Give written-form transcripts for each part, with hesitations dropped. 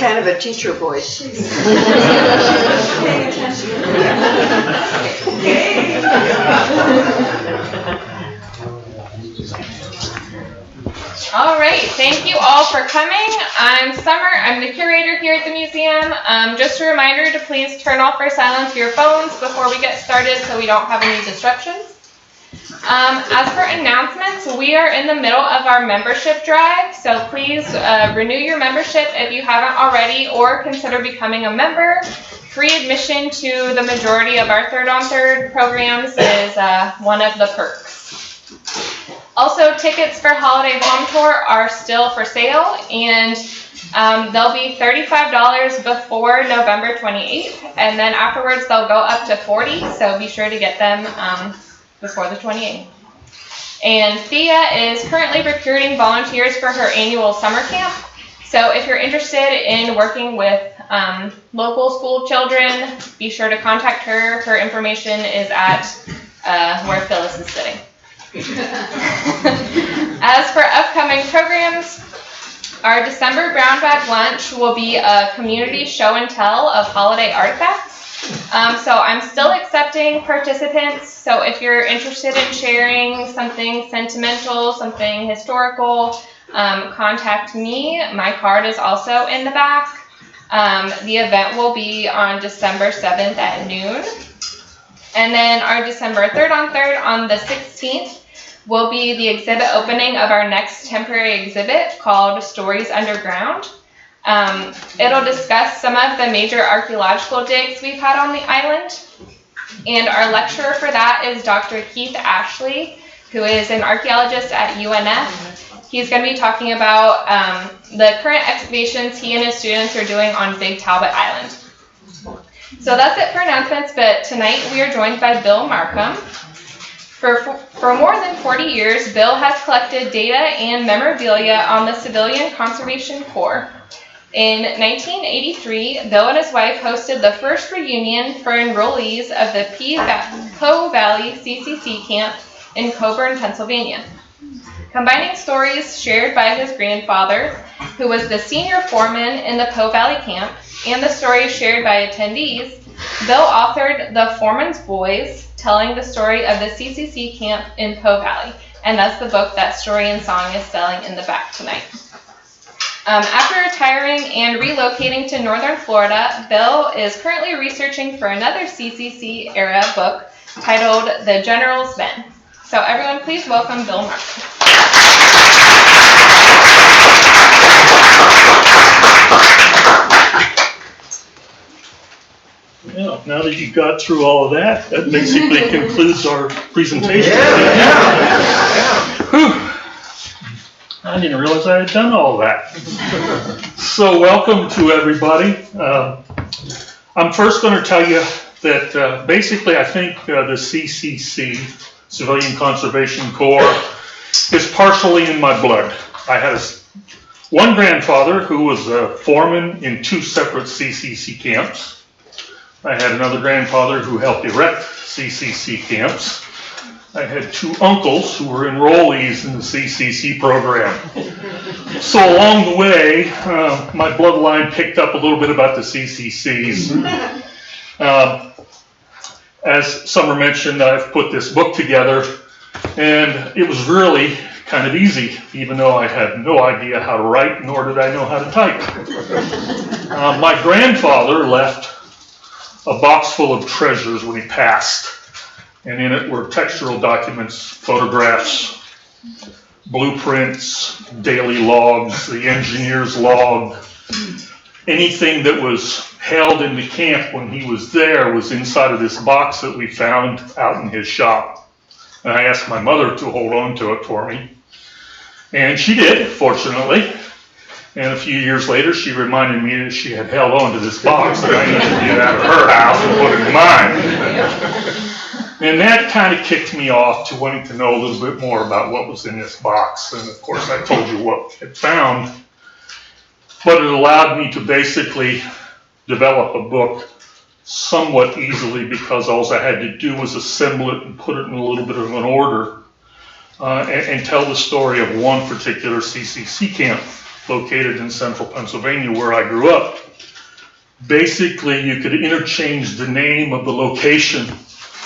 kind of a teacher voice. Paying attention. All right, thank you all for coming. I'm Summer, I'm the curator here at the museum. Just a reminder to please turn off or silence your phones before we get started so we don't have any disruptions. As for announcements, we are in the middle of our membership drive, so please renew your membership if you haven't already, or consider becoming a member. Free admission to the majority of our Third on Third programs is one of the perks. Also, tickets for Holiday Home Tour are still for sale, and they'll be $35 before November 28th, and then afterwards they'll go up to $40, so be sure to get them before the 28th. And Thea is currently recruiting volunteers for her annual summer camp. So if you're interested in working with local school children, be sure to contact her. Her information is at where Phyllis is sitting. As for upcoming programs, our December Brown Bag Lunch will be a community show and tell of holiday artifacts. So I'm still accepting participants, so if you're interested in sharing something sentimental, something historical, contact me. My card is also in the back. The event will be on December 7th at noon. And then our December 3rd on 3rd on the 16th will be the exhibit opening of our next temporary exhibit called Stories Underground. It'll discuss some of the major archaeological digs we've had on the island. And our lecturer for that is Dr. Keith Ashley, who is an archaeologist at UNF. He's going to be talking about the current excavations he and his students are doing on Big Talbot Island. So that's it for announcements, but tonight we are joined by Bill Marcum. For more than 40 years, Bill has collected data and memorabilia on the Civilian Conservation Corps. In 1983, Bill and his wife hosted the first reunion for enrollees of the Po Valley CCC camp in Coburn, Pennsylvania. Combining stories shared by his grandfather, who was the senior foreman in the Po Valley camp, and the stories shared by attendees, Bill authored The Foreman's Boys, telling the story of the CCC camp in Po Valley. And that's the book that Story and Song is selling in the back tonight. After retiring and relocating to northern Florida, Bill is currently researching for another CCC era book titled The General's Men. So everyone, please welcome Bill Marcum. Yeah, now that you got through all of that, that basically concludes our presentation. Whew. I didn't realize I had done all that. So welcome to everybody. I'm first going to tell you that basically I think the CCC, Civilian Conservation Corps, is partially in my blood. I had one grandfather who was a foreman in 2 separate CCC camps. I had another grandfather who helped erect CCC camps. I had 2 uncles who were enrollees in the CCC program. So along the way, my bloodline picked up a little bit about the CCCs. As Summer mentioned, I've put this book together, and it was really kind of easy, even though I had no idea how to write, nor did I know how to type. My grandfather left a box full of treasures when he passed, and in it were textual documents, photographs, blueprints, daily logs, the engineer's log. Anything that was held in the camp when he was there was inside of this box that we found out in his shop. And I asked my mother to hold on to it for me, and she did, fortunately. And a few years later, she reminded me that she had held on to this box that I needed to get out of her house and put it in mine. And that kind of kicked me off to wanting to know a little bit more about what was in this box. And of course, I told you what I had found, but it allowed me to basically develop a book somewhat easily because all I had to do was assemble it and put it in a little bit of an order and tell the story of one particular CCC camp. located in central Pennsylvania where I grew up. Basically, you could interchange the name of the location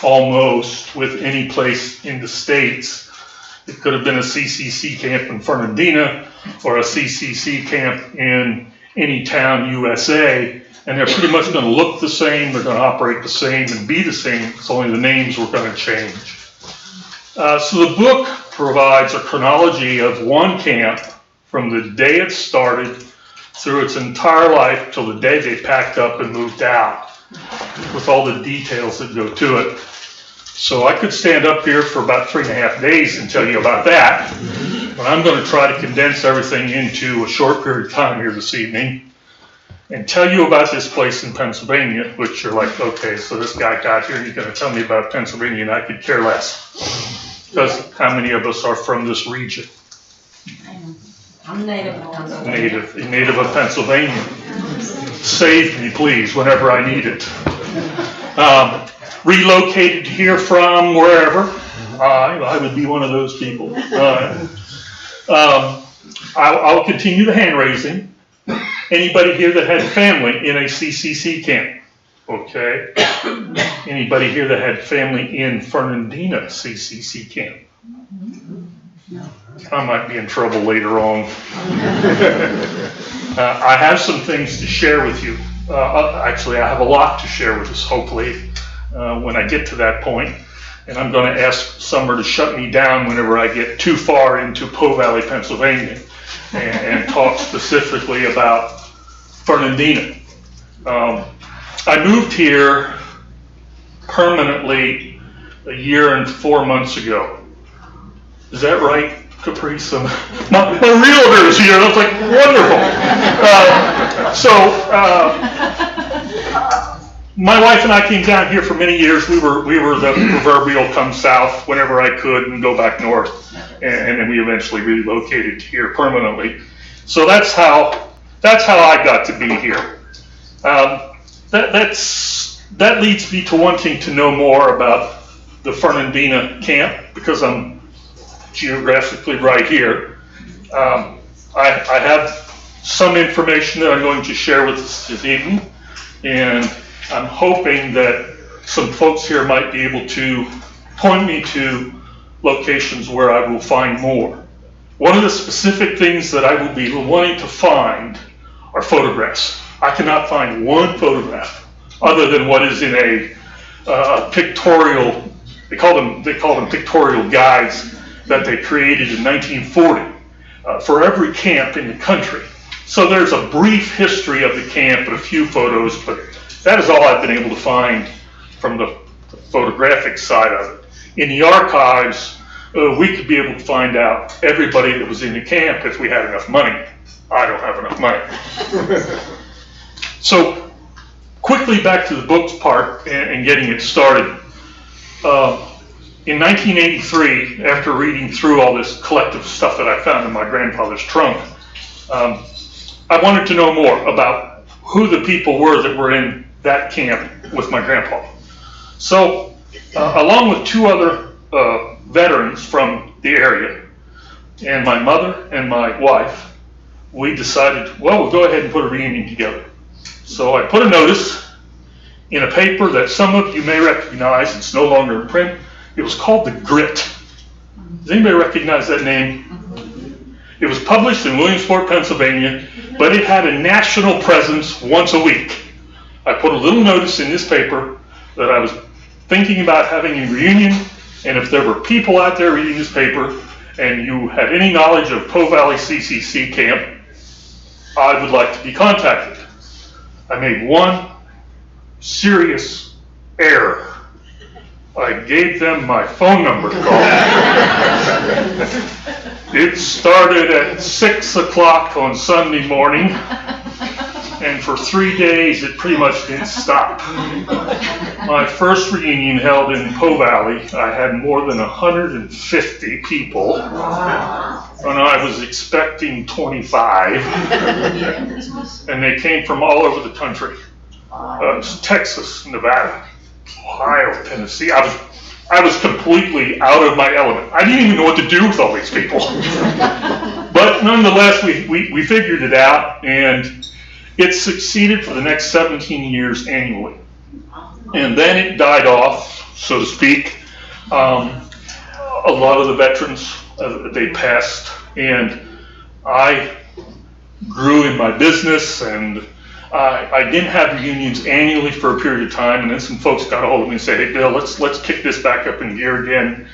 almost with any place in the States. It could have been a CCC camp in Fernandina or a CCC camp in any town, USA, and they're pretty much going to look the same, they're going to operate the same and be the same, it's only the names were going to change. So the book provides a chronology of one camp from the day it started through its entire life till the day they packed up and moved out, with all the details that go to it. So I could stand up here for about 3.5 days and tell you about that, but I'm going to try to condense everything into a short period of time here this evening and tell you about this place in Pennsylvania, which you're like, okay, so this guy got here and he's going to tell me about Pennsylvania, and I could care less. Because how many of us are from this region? I'm native of Pennsylvania. Native of Pennsylvania. Save me, please, whenever I need it. Relocated here from wherever. I would be one of those people. I'll continue the hand raising. Anybody here that had family in a CCC camp? Okay. Anybody here that had family in Fernandina CCC camp? I might be in trouble later on. I have some things to share with you. Actually, I have a lot to share with us, hopefully, when I get to that point. And I'm going to ask Summer to shut me down whenever I get too far into Po Valley, Pennsylvania, and talk specifically about Fernandina. I moved here permanently 1 year and 4 months ago. Is that right, Caprice? My realtor is here. I was like, wonderful. My wife and I came down here for many years. We were the proverbial come south whenever I could and go back north, and then we eventually relocated here permanently. So that's how I got to be here. That leads me to wanting to know more about the Fernandina camp because I'm geographically right here. I have some information that I'm going to share with us this evening, and I'm hoping that some folks here might be able to point me to locations where I will find more. One of the specific things that I will be wanting to find are photographs. I cannot find one photograph other than what is in a pictorial, they call them pictorial guides that they created in 1940 for every camp in the country. So there's a brief history of the camp and a few photos, but that is all I've been able to find from the photographic side of it. In the archives, we could be able to find out everybody that was in the camp if we had enough money. I don't have enough money. So quickly back to the books part and getting it started. In 1983, after reading through all this collective stuff that I found in my grandfather's trunk, I wanted to know more about who the people were that were in that camp with my grandpa. So, along with 2 other veterans from the area, and my mother and my wife, we decided, well, we'll go ahead and put a reunion together. So I put a notice in a paper that some of you may recognize. It's no longer in print. It was called The Grit. Does anybody recognize that name? It was published in Williamsport, Pennsylvania, but it had a national presence once a week. I put a little notice in this paper that I was thinking about having a reunion, and if there were people out there reading this paper and you had any knowledge of Po Valley CCC camp, I would like to be contacted. I made one serious error. I gave them my phone number to call. It started at 6 o'clock on Sunday morning, and for 3 days it pretty much didn't stop. My first reunion held in Po Valley, I had more than 150 people, and I was expecting 25, and they came from all over the country. Texas, Nevada, Ohio, Tennessee. I was completely out of my element. I didn't even know what to do with all these people. But But nonetheless, we figured it out, and it succeeded for the next 17 years annually. And then it died off, so to speak. A lot of the veterans, they passed, and I grew in my business, and I didn't have reunions annually for a period of time, and then some folks got a hold of me and said, hey Bill, let's kick this back up in gear again.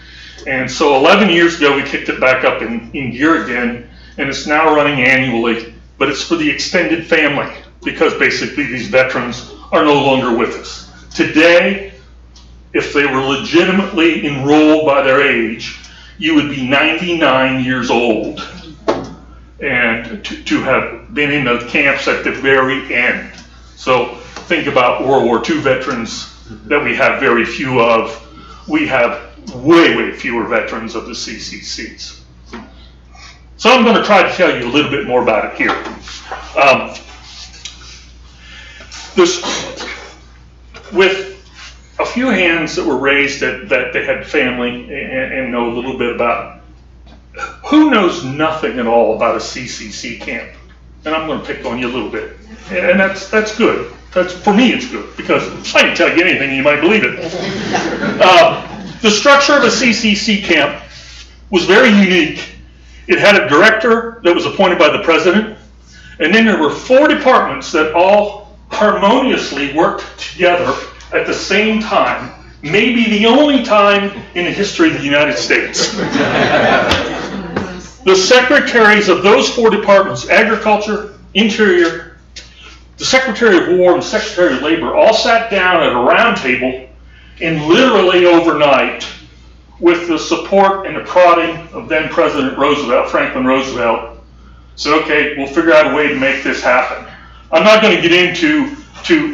And so 11 years ago, we kicked it back up in gear again, and it's now running annually, but it's for the extended family, because basically these veterans are no longer with us. Today, if they were legitimately enrolled by their age, you would be 99 years old, and to have been in the camps at the very end. So think about World War II veterans that we have very few of. We have way fewer veterans of the CCCs. So I'm going to try to tell you a little bit more about it here. With a few hands that were raised that they had family and know a little bit about, who knows nothing at all about a CCC camp? And I'm going to pick on you a little bit. And that's good. For me, it's good, because I can tell you anything and you might believe it. The structure of a CCC camp was very unique. It had a director that was appointed by the president, and then there were 4 departments that all harmoniously worked together at the same time, maybe the only time in the history of the United States. The secretaries of those 4 departments, Agriculture, Interior, the Secretary of War, and the Secretary of Labor, all sat down at a round table, and literally overnight, with the support and the prodding of then President Roosevelt, Franklin Roosevelt, said, okay, we'll figure out a way to make this happen. I'm not going to get into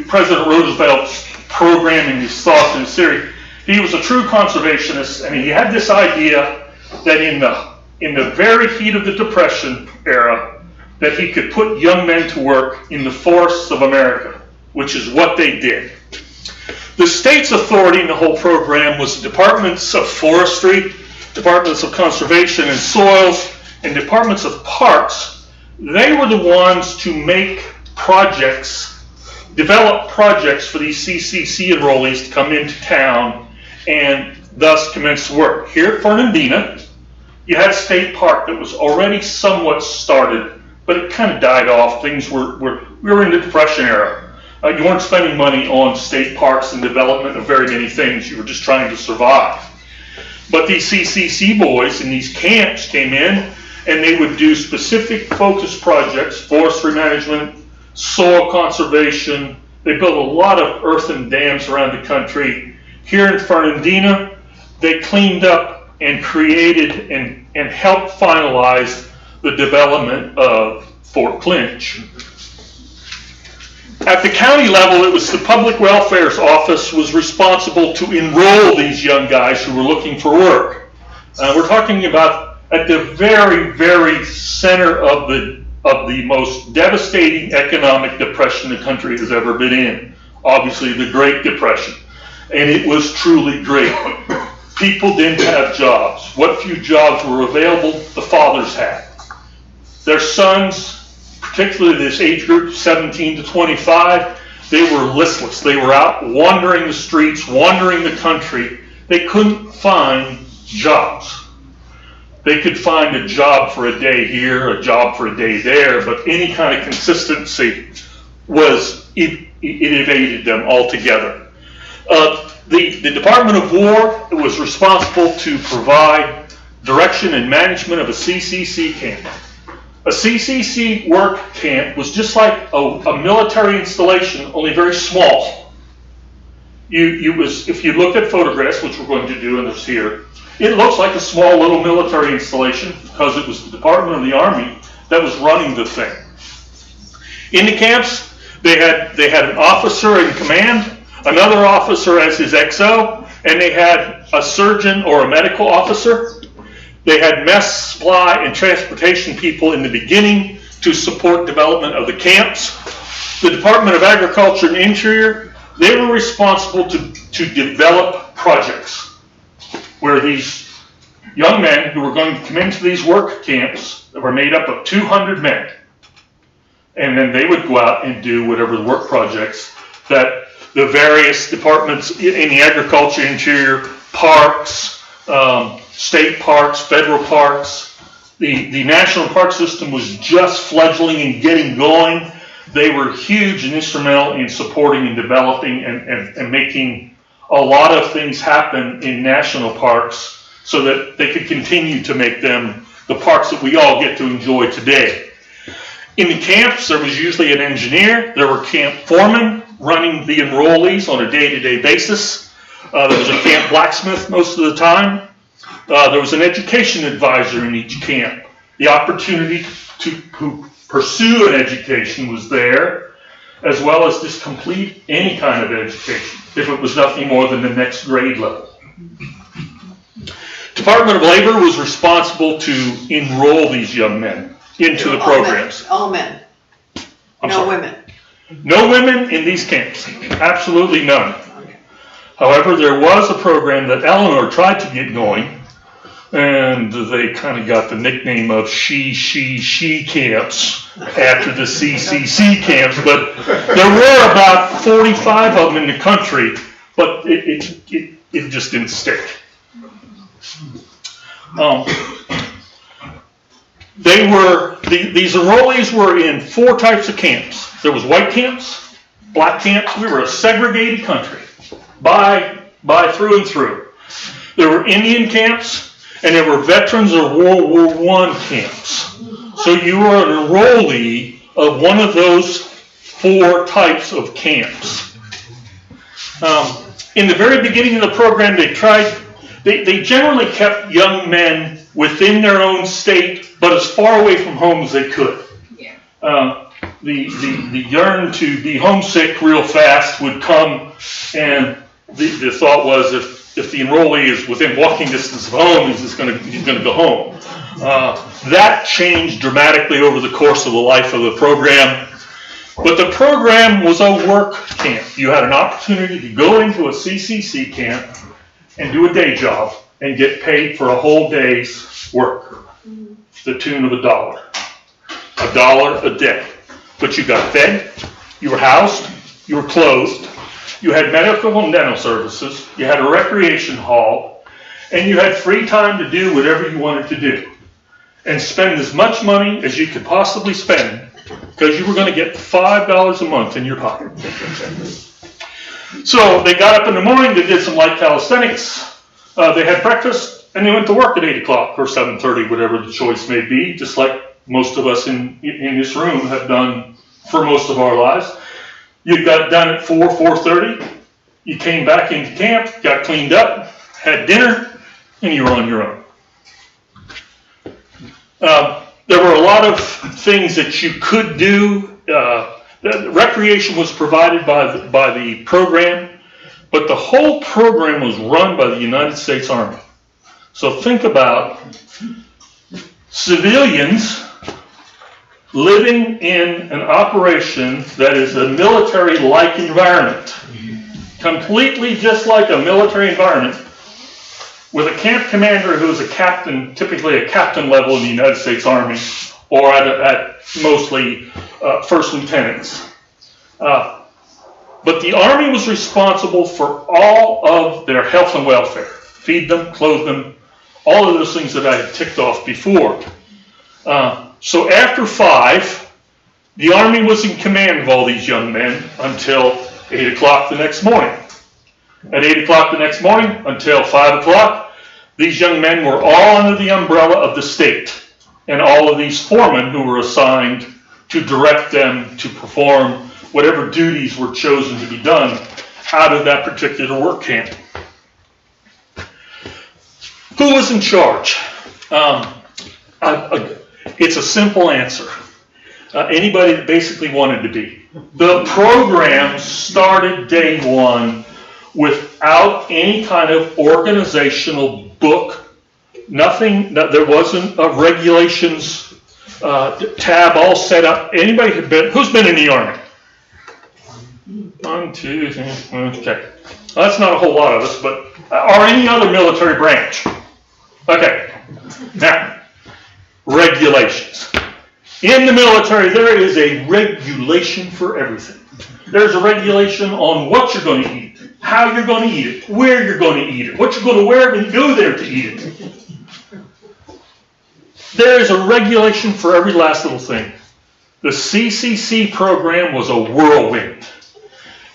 President Roosevelt's program and his thoughts and his theory. He was a true conservationist, and he had this idea that in the very heat of the Depression era, that he could put young men to work in the forests of America, which is what they did. The state's authority in the whole program was the Departments of Forestry, Departments of Conservation and Soils, and Departments of Parks. They were the ones to make projects, develop projects for these CCC enrollees to come into town and thus commence work. Here at Fernandina, you had a state park that was already somewhat started, but it kind of died off. We were in the Depression era. You weren't spending money on state parks and development of very many things. You were just trying to survive. But these CCC boys in these camps came in, and they would do specific focus projects, forestry management, soil conservation. They built a lot of earthen dams around the country. Here in Fernandina, they cleaned up and created and helped finalize the development of Fort Clinch. At the county level, it was the Public Welfare's Office was responsible to enroll these young guys who were looking for work. We're talking about at the very center of the most devastating economic depression the country has ever been in. Obviously, the Great Depression. And it was truly great. People didn't have jobs. What few jobs were available, the fathers had. Their sons, particularly this age group, 17 to 25, they were listless. They were out wandering the streets, wandering the country. They couldn't find jobs. They could find a job for a day here, a job for a day there, but any kind of consistency it evaded them altogether. The Department of War was responsible to provide direction and management of a CCC camp. A CCC work camp was just like a military installation, only very small. If you look at photographs, which we're going to do in this here, it looks like a small little military installation because it was the Department of the Army that was running the thing. In the camps, they had an officer in command, another officer as his XO, and they had a surgeon or a medical officer. They had mess, supply, and transportation people in the beginning to support development of the camps. The Department of Agriculture and Interior, they were responsible to develop projects where these young men who were going to come into these work camps that were made up of 200 men. And then they would go out and do whatever the work projects that the various departments in the agriculture, interior, parks, state parks, federal parks. The national park system was just fledgling and getting going. They were huge and instrumental in supporting and developing and making a lot of things happen in national parks so that they could continue to make them the parks that we all get to enjoy today. In the camps, there was usually an engineer. There were camp foremen running the enrollees on a day-to-day basis. There was a camp blacksmith most of the time. There was an education advisor in each camp. The opportunity to pursue an education was there, as well as just complete any kind of education, if it was nothing more than the next grade level. Department of Labor was responsible to enroll these young men into the programs. All men. No women. No women in these camps. Absolutely none. However, there was a program that Eleanor tried to get going, and they kind of got the nickname of she camps after the CCC camps, but there were about 45 of them in the country, but it just didn't stick. These enrollees were in 4 types of camps. There was white camps, black camps. We were a segregated country by through and through. There were Indian camps, and there were veterans of World War I camps. So you were an enrollee of one of those 4 types of camps. In the very beginning of the program, they generally kept young men within their own state, but as far away from home as they could. Yeah. The yearn to be homesick real fast would come, and the thought was if the enrollee is within walking distance of home, he's going to go home. That changed dramatically over the course of the life of the program. But the program was a work camp. You had an opportunity to go into a CCC camp and do a day job and get paid for a whole day's work, the tune of $1. $1 a day. But you got fed, you were housed, you were clothed, you had medical and dental services, you had a recreation hall, and you had free time to do whatever you wanted to do. And spend as much money as you could possibly spend, because you were going to get $5 a month in your pocket. So they got up in the morning, they did some light calisthenics, they had breakfast, and they went to work at 8 o'clock or 7:30, whatever the choice may be, just like most of us in this room have done for most of our lives. You got done at 4:30, you came back into camp, got cleaned up, had dinner, and you were on your own. There were a lot of things that you could do. Recreation was provided by the program, but the whole program was run by the United States Army. So think about civilians living in an operation that is a military-like environment, completely just like a military environment, with a camp commander who is a captain, typically a captain level in the United States Army, or at mostly first lieutenants. But the Army was responsible for all of their health and welfare. Feed them, clothe them, all of those things that I had ticked off before. So after 5, the Army was in command of all these young men until 8 o'clock the next morning. At 8 o'clock the next morning until 5 o'clock, these young men were all under the umbrella of the state, and all of these foremen who were assigned to direct them to perform whatever duties were chosen to be done out of that particular work camp. Who was in charge? It's a simple answer. Anybody that basically wanted to be. The program started day 1 without any kind of organizational book. Nothing, there wasn't a regulations tab all set up. Anybody who's been in the Army? 1, 2, 3, okay. Well, that's not a whole lot of us, but or any other military branch. Okay, now, regulations. In the military, there is a regulation for everything. There's a regulation on what you're going to eat, how you're going to eat it, where you're going to eat it, what you're going to wear when you go there to eat it. There is a regulation for every last little thing. The CCC program was a whirlwind.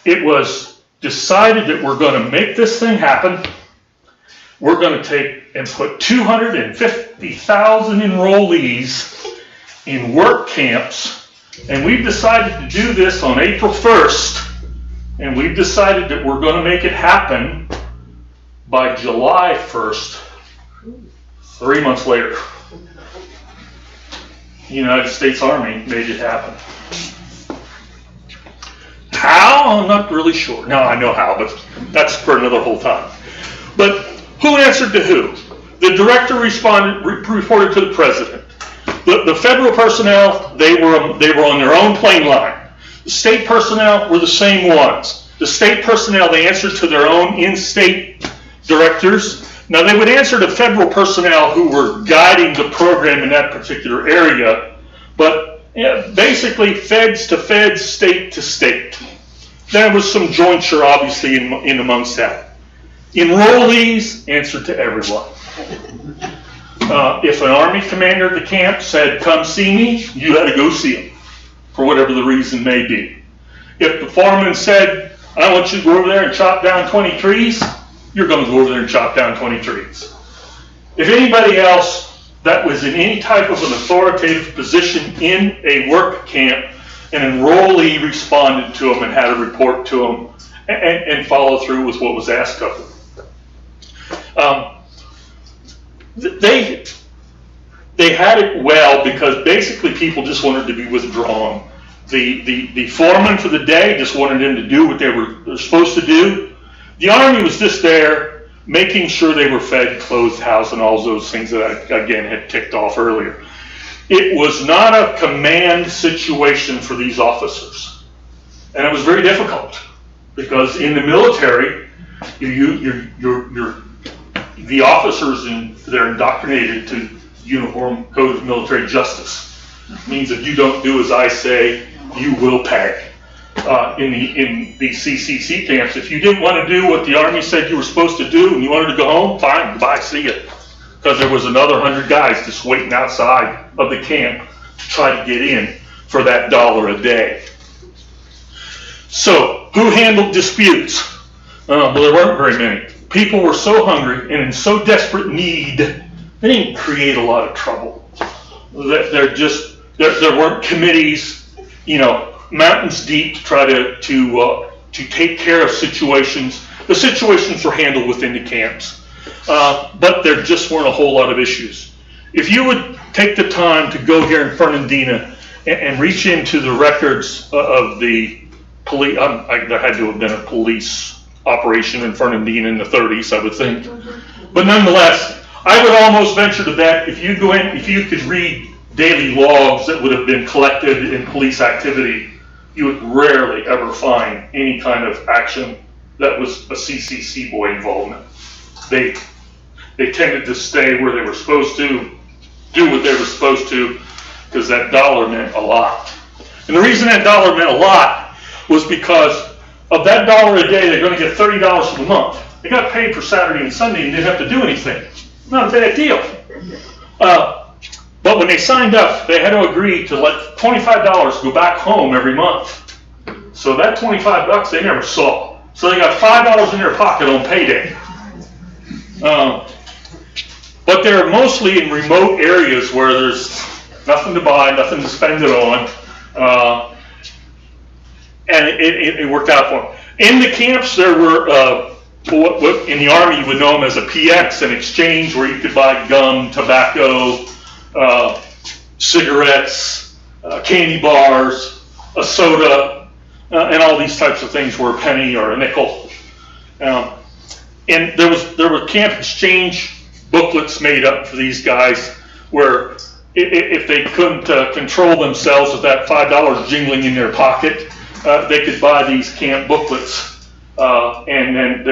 It was decided that we're going to make this thing happen. We're going to take and put 250,000 enrollees in work camps, and we've decided to do this on April 1st, and we've decided that we're going to make it happen by July 1st, 3 months later. The United States Army made it happen. How? I'm not really sure. No, I know how, but that's for another whole time. But who answered to who? The director reported to the president. The federal personnel, they were on their own plane line. The state personnel were the same ones. The state personnel, they answered to their own in-state directors. Now, they would answer to federal personnel who were guiding the program in that particular area, but basically feds to feds, state to state. There was some jointure, obviously, in amongst that. Enrollees answered to everyone. If an Army commander at the camp said, come see me, you had to go see him, for whatever the reason may be. If the foreman said, I want you to go over there and chop down 20 trees, you're going to go over there and chop down 20 trees. If anybody else that was in any type of an authoritative position in a work camp, an enrollee responded to them and had a report to them and follow through with what was asked of them. They had it well because basically people just wanted to be withdrawn. The foreman for the day just wanted them to do what they were supposed to do. The Army was just there making sure they were fed, clothed, housed, and all those things that I, again, had ticked off earlier. It was not a command situation for these officers. And it was very difficult because in the military, the officers, they're indoctrinated to Uniform Code of Military Justice. It means if you don't do as I say, you will pay. In the CCC camps, if you didn't want to do what the Army said you were supposed to do and you wanted to go home, fine, goodbye, see ya. Because there was another 100 guys just waiting outside of the camp to try to get in for that $1 a day. So, who handled disputes? Well, there weren't very many. People were so hungry and in so desperate need, they didn't create a lot of trouble. There weren't committees, mountains deep to try to take care of situations. The situations were handled within the camps, but there just weren't a whole lot of issues. If you would take the time to go here in Fernandina and reach into the records of the police, there had to have been a police operation in Fernandina in the 30s, I would think. But nonetheless, I would almost venture to bet if you go in, if you could read daily logs that would have been collected in police activity, you would rarely ever find any kind of action that was a CCC boy involvement. They tended to stay where they were supposed to, do what they were supposed to, because that $1 meant a lot. And the reason that $1 meant a lot was because of that $1 a day, they're going to get $30 for the month. They got paid for Saturday and Sunday and didn't have to do anything. Not a bad deal. But when they signed up, they had to agree to let $25 go back home every month. So that $25 they never saw. So they got $5 in their pocket on payday. But they're mostly in remote areas where there's nothing to buy, nothing to spend it on. And it worked out for them. In the camps, there were, what in the Army you would know them as a PX, an exchange where you could buy gum, tobacco, cigarettes, candy bars, a soda, and all these types of things were a penny or a nickel. And there were camp exchange booklets made up for these guys where if they couldn't control themselves with that $5 jingling in their pocket, they could buy these camp booklets and then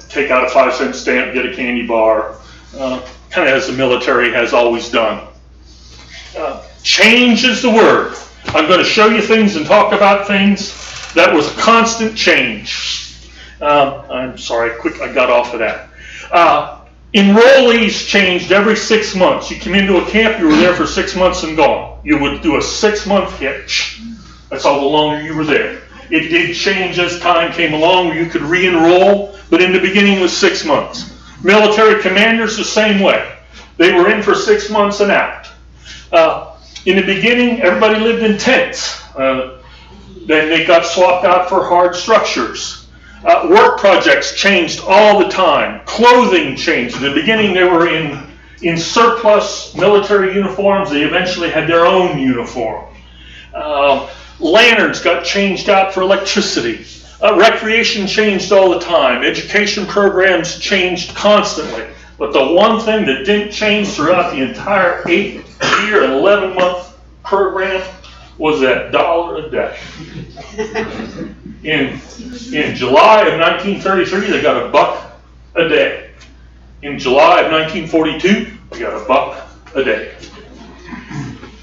take out a 5-cent stamp, get a candy bar, kind kind of as the military has always done. Change is the word. I'm going to show you things and talk about things. That was a constant change. I'm sorry, I got off of that. Enrollees changed every 6 months. You came into a camp, you were there for 6 months and gone. You would do a 6-month hitch. That's all the longer you were there. It did change as time came along where you could re-enroll, but in the beginning it was 6 months. Military commanders the same way. They were in for 6 months and out. In the beginning, everybody lived in tents. Then they got swapped out for hard structures. Work projects changed all the time. Clothing changed. In the beginning, they were in surplus military uniforms. They eventually had their own uniform. Lanterns got changed out for electricity. Recreation changed all the time. Education programs changed constantly. But the one thing that didn't change throughout the entire 8-year and 11-month program was that $1 a day. In July of 1933, they got $1 a day. In July of 1942, they got $1 a day.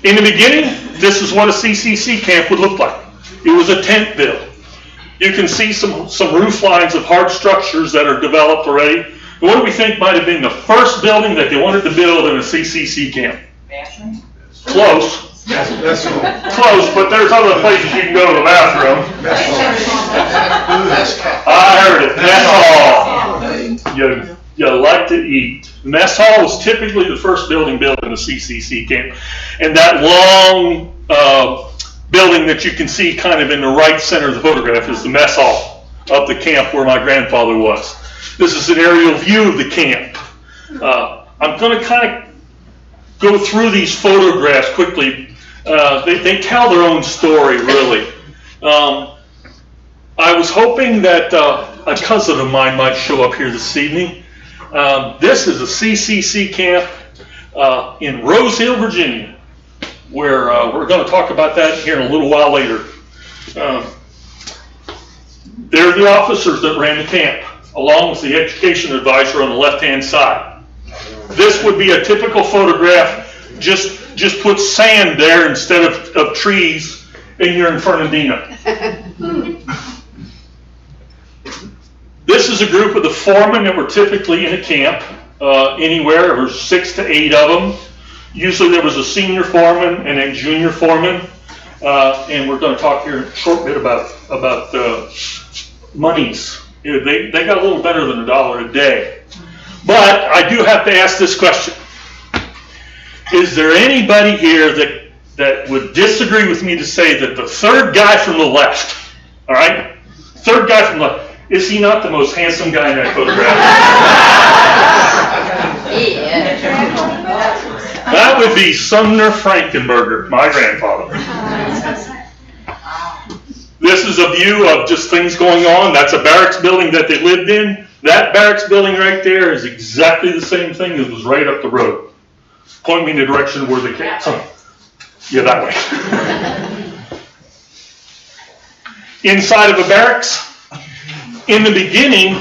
In the beginning, this is what a CCC camp would look like. It was a tent build. You can see some roof lines of hard structures that are developed already. And what do we think might have been the first building that they wanted to build in a CCC camp? Bathroom? Close. Close, but there's other places you can go to the bathroom. I heard it. Mess hall. You like to eat. Mess hall was typically the first building built in a CCC camp. And that long building that you can see kind of in the right center of the photograph is the mess hall of the camp where my grandfather was. This is an aerial view of the camp. I'm going to kind of go through these photographs quickly. They tell their own story, really. I was hoping that a cousin of mine might show up here this evening. This is a CCC camp in Rose Hill, Virginia, where we're going to talk about that here in a little while later. They're the officers that ran the camp, along with the education advisor on the left-hand side. This would be a typical photograph. Just put sand there instead of trees, and you're in Fernandina. This is a group of the foremen that were typically in a camp. Anywhere, there were 6 to 8 of them. Usually there was a senior foreman and a junior foreman. And we're going to talk here in a short bit about monies. They got a little better than $1 a day. But I do have to ask this question. Is there anybody here that would disagree with me to say that the third guy from the left, all right, third guy from the left, is he not the most handsome guy in that photograph? That would be Sumner Frankenberger, my grandfather. This is a view of just things going on. That's a barracks building that they lived in. That barracks building right there is exactly the same thing that was right up the road. Point me in the direction where they came. Yeah, that way. Inside of a barracks, in the beginning,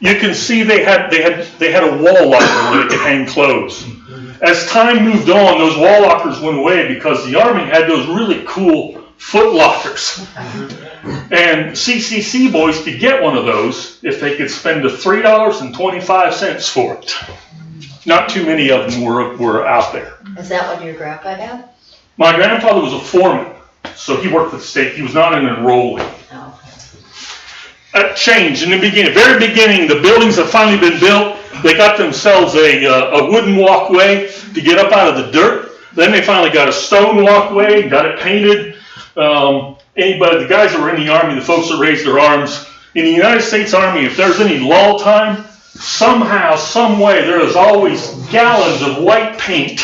you can see they had a wall locker where they could hang clothes. As time moved on, those wall lockers went away because the Army had those really cool foot lockers. And CCC boys could get one of those if they could spend the $3.25 for it. Not too many of them were out there. Is that what your grandpa had? My grandfather was a foreman, so he worked for the state. He was not an enrollee. Oh. That changed in the beginning. Very beginning, the buildings have finally been built. They got themselves a wooden walkway to get up out of the dirt. Then they finally got a stone walkway, got it painted. The guys that were in the Army, the folks that raised their arms, in the United States Army, if there's any lull time, somehow, some way, there is always gallons of white paint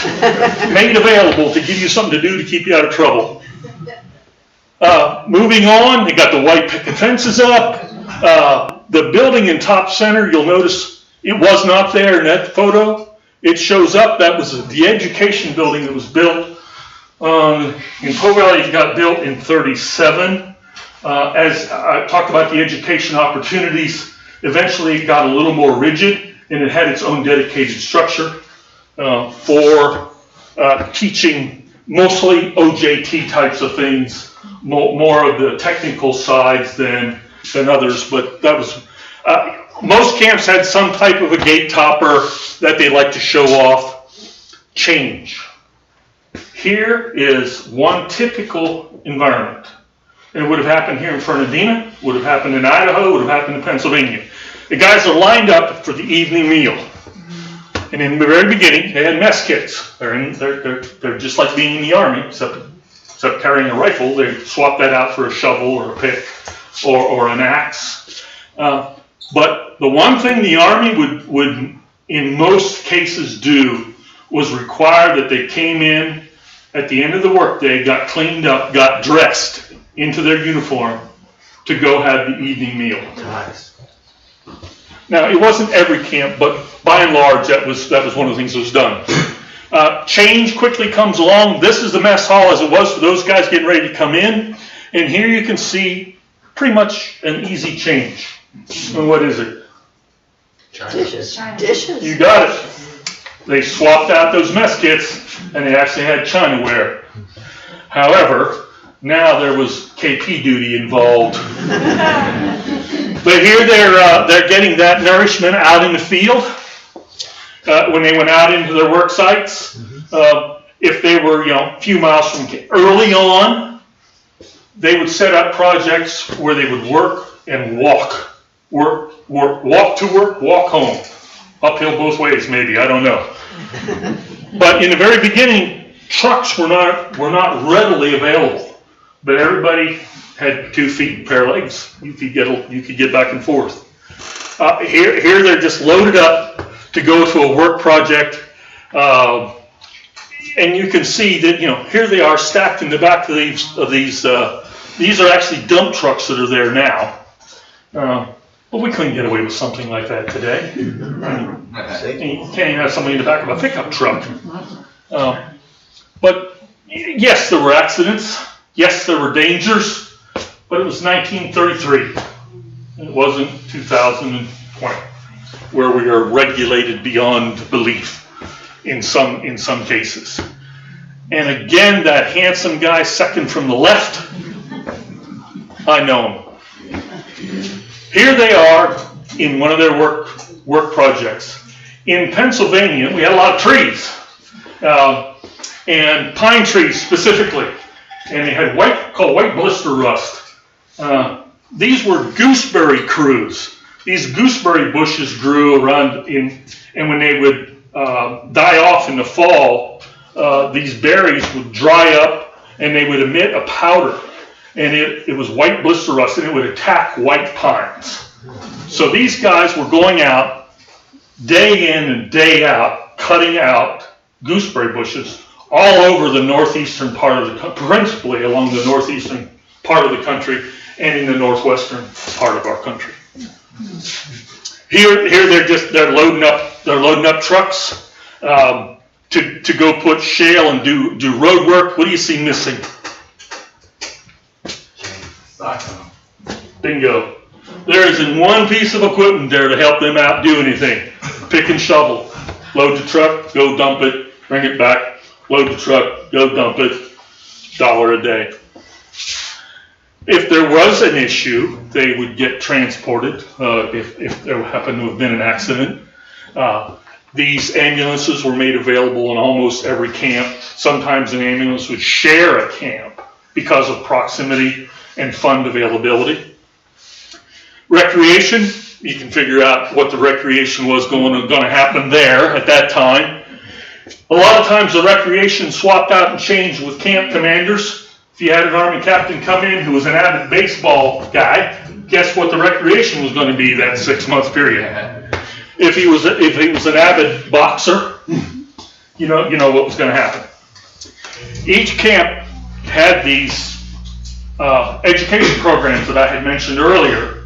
made available to give you something to do to keep you out of trouble. Moving on, they got the white picket fences up. The building in top center, you'll notice it was not there in that photo. It shows up, that was the education building that was built in Po Valley. It got built in 1937. As I talked about the education opportunities, eventually it got a little more rigid and it had its own dedicated structure for teaching mostly OJT types of things, more of the technical sides than others. But that was most camps had some type of a gate topper that they like to show off. Change. Here is one typical environment. It would have happened here in Fernandina, would have happened in Idaho, would have happened in Pennsylvania. The guys are lined up for the evening meal. And in the very beginning, they had mess kits. They're just like being in the Army, except carrying a rifle. They swap that out for a shovel or a pick or an axe. But the one thing the Army would in most cases do was require that they came in at the end of the workday, got cleaned up, got dressed into their uniform to go have the evening meal. Nice. Now, it wasn't every camp, but by and large, that was one of the things that was done. Change quickly comes along. This is the mess hall as it was for those guys getting ready to come in. And here you can see pretty much an easy change. And what is it? Dishes. Dishes. You got it. They swapped out those mess kits, and they actually had Chinaware. However, now there was KP duty involved. But here they're getting that nourishment out in the field. When they went out into their work sites, if they were a few miles from early on, they would set up projects where they would work and walk to work, walk home. Uphill both ways, maybe, I don't know. But in the very beginning, trucks were not readily available. But everybody had 2 feet and a pair of legs. You could get back and forth. Here they're just loaded up to go to a work project, and you can see that here they are stacked in the back of these. These are actually dump trucks that are there now. But we couldn't get away with something like that today. You can't even have somebody in the back of a pickup truck. But yes, there were accidents. Yes, there were dangers. But it was 1933. It wasn't 2020, where we are regulated beyond belief in some cases. And again, that handsome guy second from the left, I know him. Here they are in one of their work projects. In Pennsylvania, we had a lot of trees, and pine trees specifically, and they had called white blister rust. These were gooseberry crews. These gooseberry bushes grew around and when they would die off in the fall, these berries would dry up and they would emit a powder. And it was white blister rust, and it would attack white pines. So these guys were going out day in and day out, cutting out gooseberry bushes all over the northeastern part of the country, principally along the northeastern part of the country and in the northwestern part of our country. Here they're loading up trucks to go put shale and do road work. What do you see missing? Bingo. There isn't one piece of equipment there to help them out do anything. Pick and shovel. Load the truck, go dump it, bring it back. Load the truck, go dump it. $1 a day. If there was an issue, they would get transported if there happened to have been an accident. These ambulances were made available in almost every camp. Sometimes an ambulance would share a camp because of proximity and fund availability. Recreation, you can figure out what the recreation was going to happen there at that time. A lot of times the recreation swapped out and changed with camp commanders. If you had an Army captain come in who was an avid baseball guy, guess what the recreation was going to be that 6-month period? If he was an avid boxer, you know what was going to happen. Each camp had these education programs that I had mentioned earlier,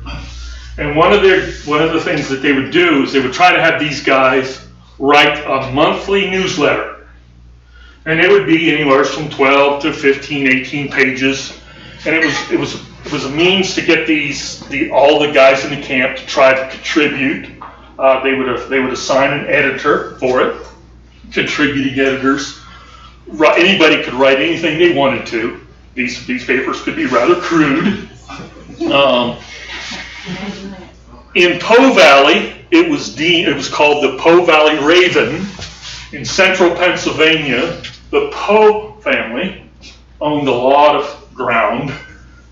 and one of the things that they would do is they would try to have these guys write a monthly newsletter, and it would be anywhere from 12 to 15, 18 pages, and it was a means to get all the guys in the camp to try to contribute They would assign an editor for it, contributing editors. Anybody could write anything they wanted to. These papers could be rather crude. In Po Valley, it was called the Po Valley Raven. In central Pennsylvania, the Po family owned a lot of ground,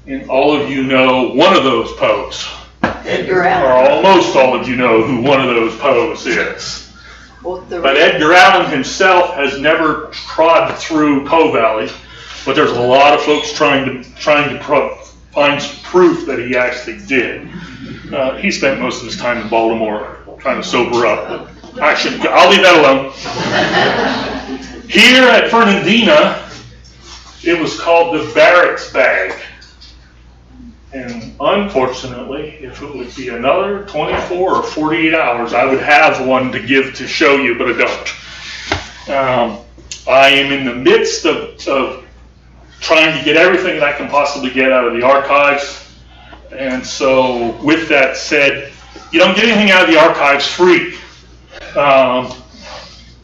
and all of you know one of those Poes. Edgar Or Allan. almost all of you know who one of those Poes is. Both the But Edgar Allan himself has never trod through Po Valley, but there's a lot of folks trying to find some proof that he actually did. He spent most of his time in Baltimore trying to sober up. I'll leave that alone. Here at Fernandina, it was called the barracks bag. And unfortunately, if it would be another 24 or 48 hours, I would have one to give to show you, but I don't. I am in the midst of trying to get everything that I can possibly get out of the archives. And so with that said, you don't get anything out of the archives free.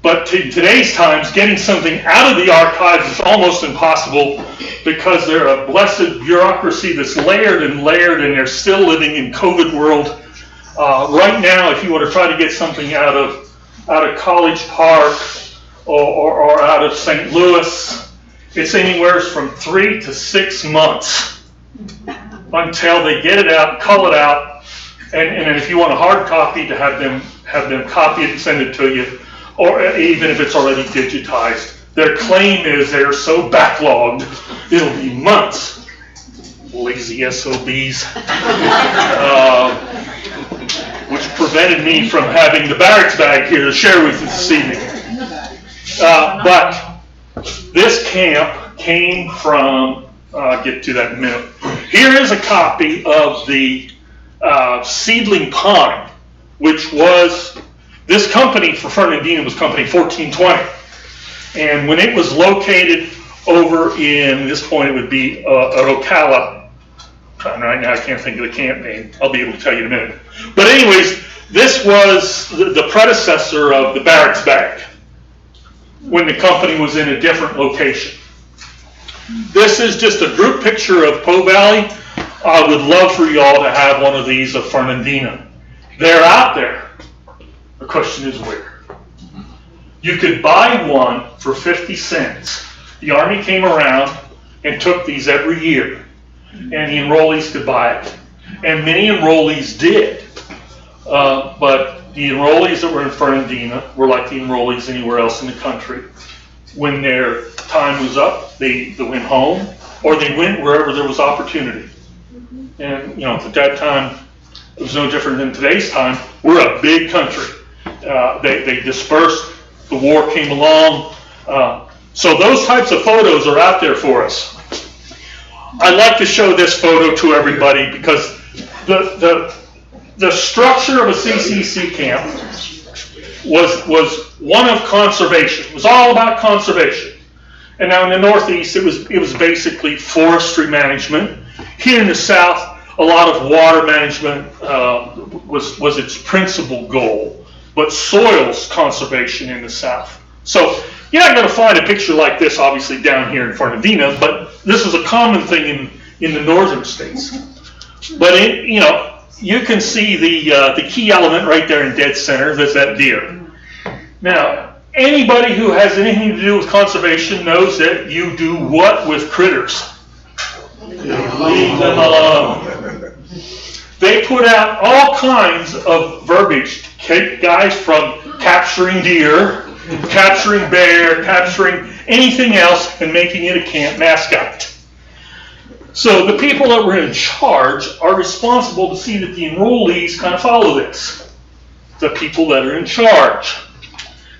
But in today's times, getting something out of the archives is almost impossible because they're a blessed bureaucracy that's layered, and they're still living in COVID world. Right now, if you want to try to get something out of College Park or out of St. Louis, it's anywhere from 3 to 6 months until they get it out, cull it out, and if you want a hard copy, to have them copy it and send it to you, or even if it's already digitized. Their claim is they're so backlogged, it'll be months. Lazy SOBs. Which prevented me from having the barracks bag here to share with you this evening. But this camp came from, I'll get to that in a minute. Here is a copy of the seedling pine, which was, this company for Fernandina was company 1420. And when it was located over in, this point it would be Ocala. Right now I can't think of the camp name. I'll be able to tell you in a minute. But anyways, this was the predecessor of the barracks bag when the company was in a different location. This is just a group picture of Po Valley. I would love for y'all to have one of these of Fernandina. They're out there. The question is where. You could buy one for 50 cents. The Army came around and took these every year, and the enrollees could buy it. And many enrollees did. But the enrollees that were in Fernandina were like the enrollees anywhere else in the country. When their time was up, they went home, or they went wherever there was opportunity. And at that time, it was no different than today's time. We're a big country. They dispersed. The war came along. So those types of photos are out there for us. I like to show this photo to everybody because the structure of a CCC camp was one of conservation. It was all about conservation. And now in the Northeast, it was basically forestry management. Here in the South, a lot of water management was its principal goal, but soils conservation in the South. So you're not going to find a picture like this, obviously, down here in Fernandina, but this is a common thing in the northern states. But you can see the key element right there in dead center. That's that deer. Now, anybody who has anything to do with conservation knows that you do what with critters? Leave them alone. They put out all kinds of verbiage, guys, from capturing deer, capturing bear, capturing anything else, and making it a camp mascot. So the people that were in charge are responsible to see that the enrollees kind of follow this. The people that are in charge.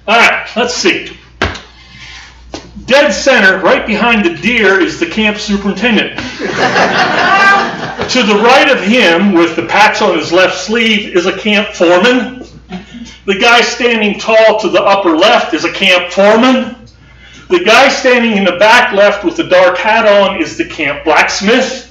All right, let's see. Dead center, right behind the deer, is the camp superintendent. To the right of him, with the patch on his left sleeve, is a camp foreman. The guy standing tall to the upper left is a camp foreman. The guy standing in the back left with the dark hat on is the camp blacksmith.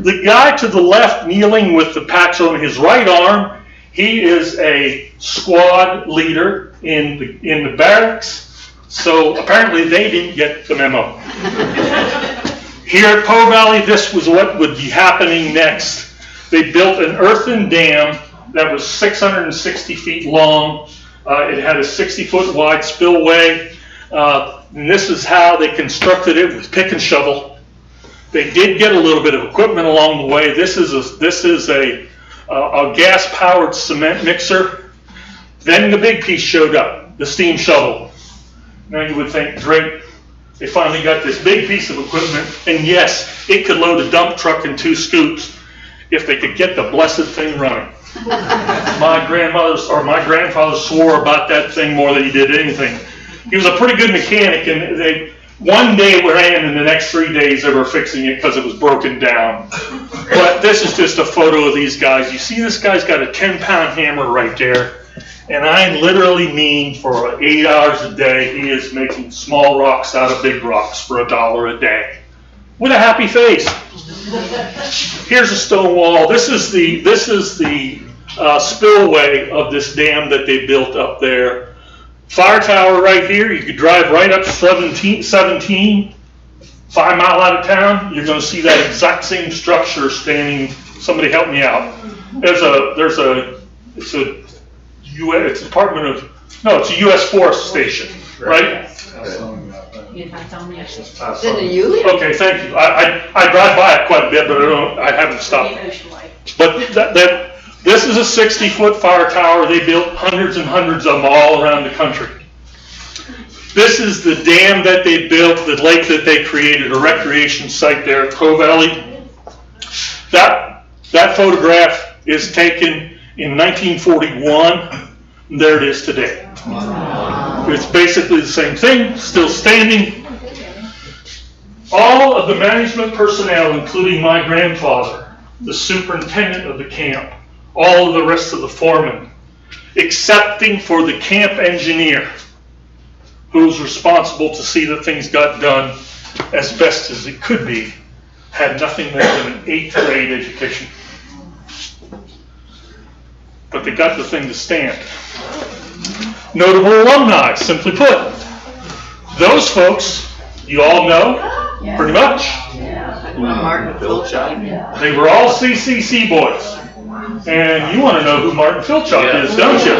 The guy to the left kneeling with the patch on his right arm He is a squad leader in the barracks, so apparently they didn't get the memo. Here at Po Valley, this was what would be happening next. They built an earthen dam that was 660 feet long. It had a 60-foot wide spillway. And this is how they constructed it with pick and shovel. They did get a little bit of equipment along the way. This is a gas-powered cement mixer. Then the big piece showed up, the steam shovel. Now you would think, great, they finally got this big piece of equipment, and yes, it could load a dump truck and 2 scoops if they could get the blessed thing running. My grandfather swore about that thing more than he did anything. He was a pretty good mechanic, and one day ran, and the next 3 days they were fixing it because it was broken down. But this is just a photo of these guys. You see this guy's got a 10-pound hammer right there. And I literally mean for 8 hours a day, he is making small rocks out of big rocks for $1 a day. With a happy face. Here's a stone wall. This is the spillway of this dam that they built up there. Fire tower right here. You could drive right up 17, 5 mile out of town. You're going to see that exact same structure standing. Somebody help me out. It's a U.S. Forest Station, right? Is it a U? Okay, thank you. I drive by it quite a bit, but I haven't stopped. But this is a 60-foot fire tower. They built hundreds and hundreds of them all around the country. This is the dam that they built, the lake that they created, a recreation site there at Po Valley. That photograph is taken in 1941. There it is today. It's basically the same thing, still standing. All of the management personnel, including my grandfather, the superintendent of the camp, all of the rest of the foremen, excepting for the camp engineer, who was responsible to see that things got done as best as it could be, had nothing more than an 8th grade education. But they got the thing to stand. Notable alumni, simply put. Those folks, you all know, pretty much. Martin Philchuk. They were all CCC boys. And you want to know who Martin Philchuk is, don't you?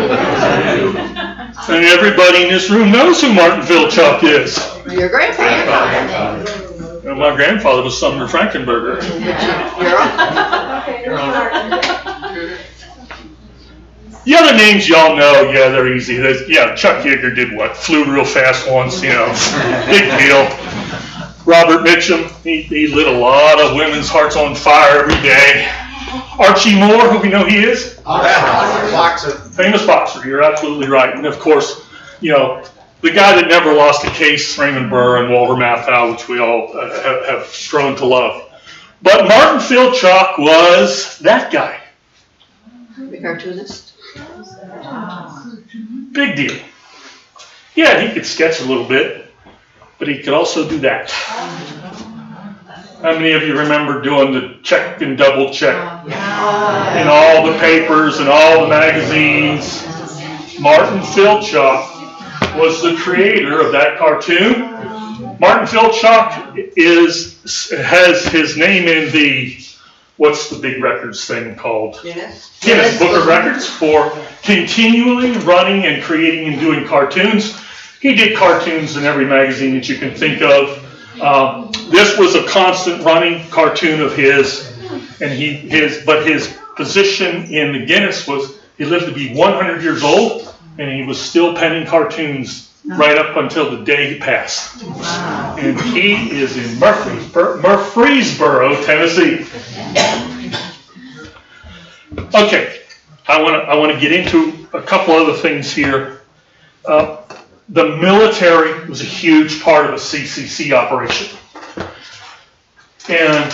And everybody in this room knows who Martin Philchuk is. Your grandfather. And my grandfather was Sumner Frankenberger. Your uncle. The other names y'all know, yeah, they're easy. Chuck Yeager did what? Flew real fast once, big deal. Robert Mitchum, he lit a lot of women's hearts on fire every day. Archie Moore, who we know he is? Boxer. Famous boxer, you're absolutely right. And of course, the guy that never lost a case, Raymond Burr and Walter Matthau, which we all have grown to love. But Martin Philchuk was that guy. The cartoonist. Big deal. Yeah, he could sketch a little bit, but he could also do that. How many of you remember doing the check and double check in all the papers and all the magazines? Martin Philchuk was the creator of that cartoon. Martin Philchuk has his name in the, what's the big records thing called? Guinness Book of Records for continually running and creating and doing cartoons. He did cartoons in every magazine that you can think of. This was a constant running cartoon of his, and his position in the Guinness was he lived to be 100 years old, and he was still penning cartoons right up until the day he passed. And he is in Murfreesboro, Tennessee. Okay, I want to get into a couple other things here. The military was a huge part of the CCC operation. And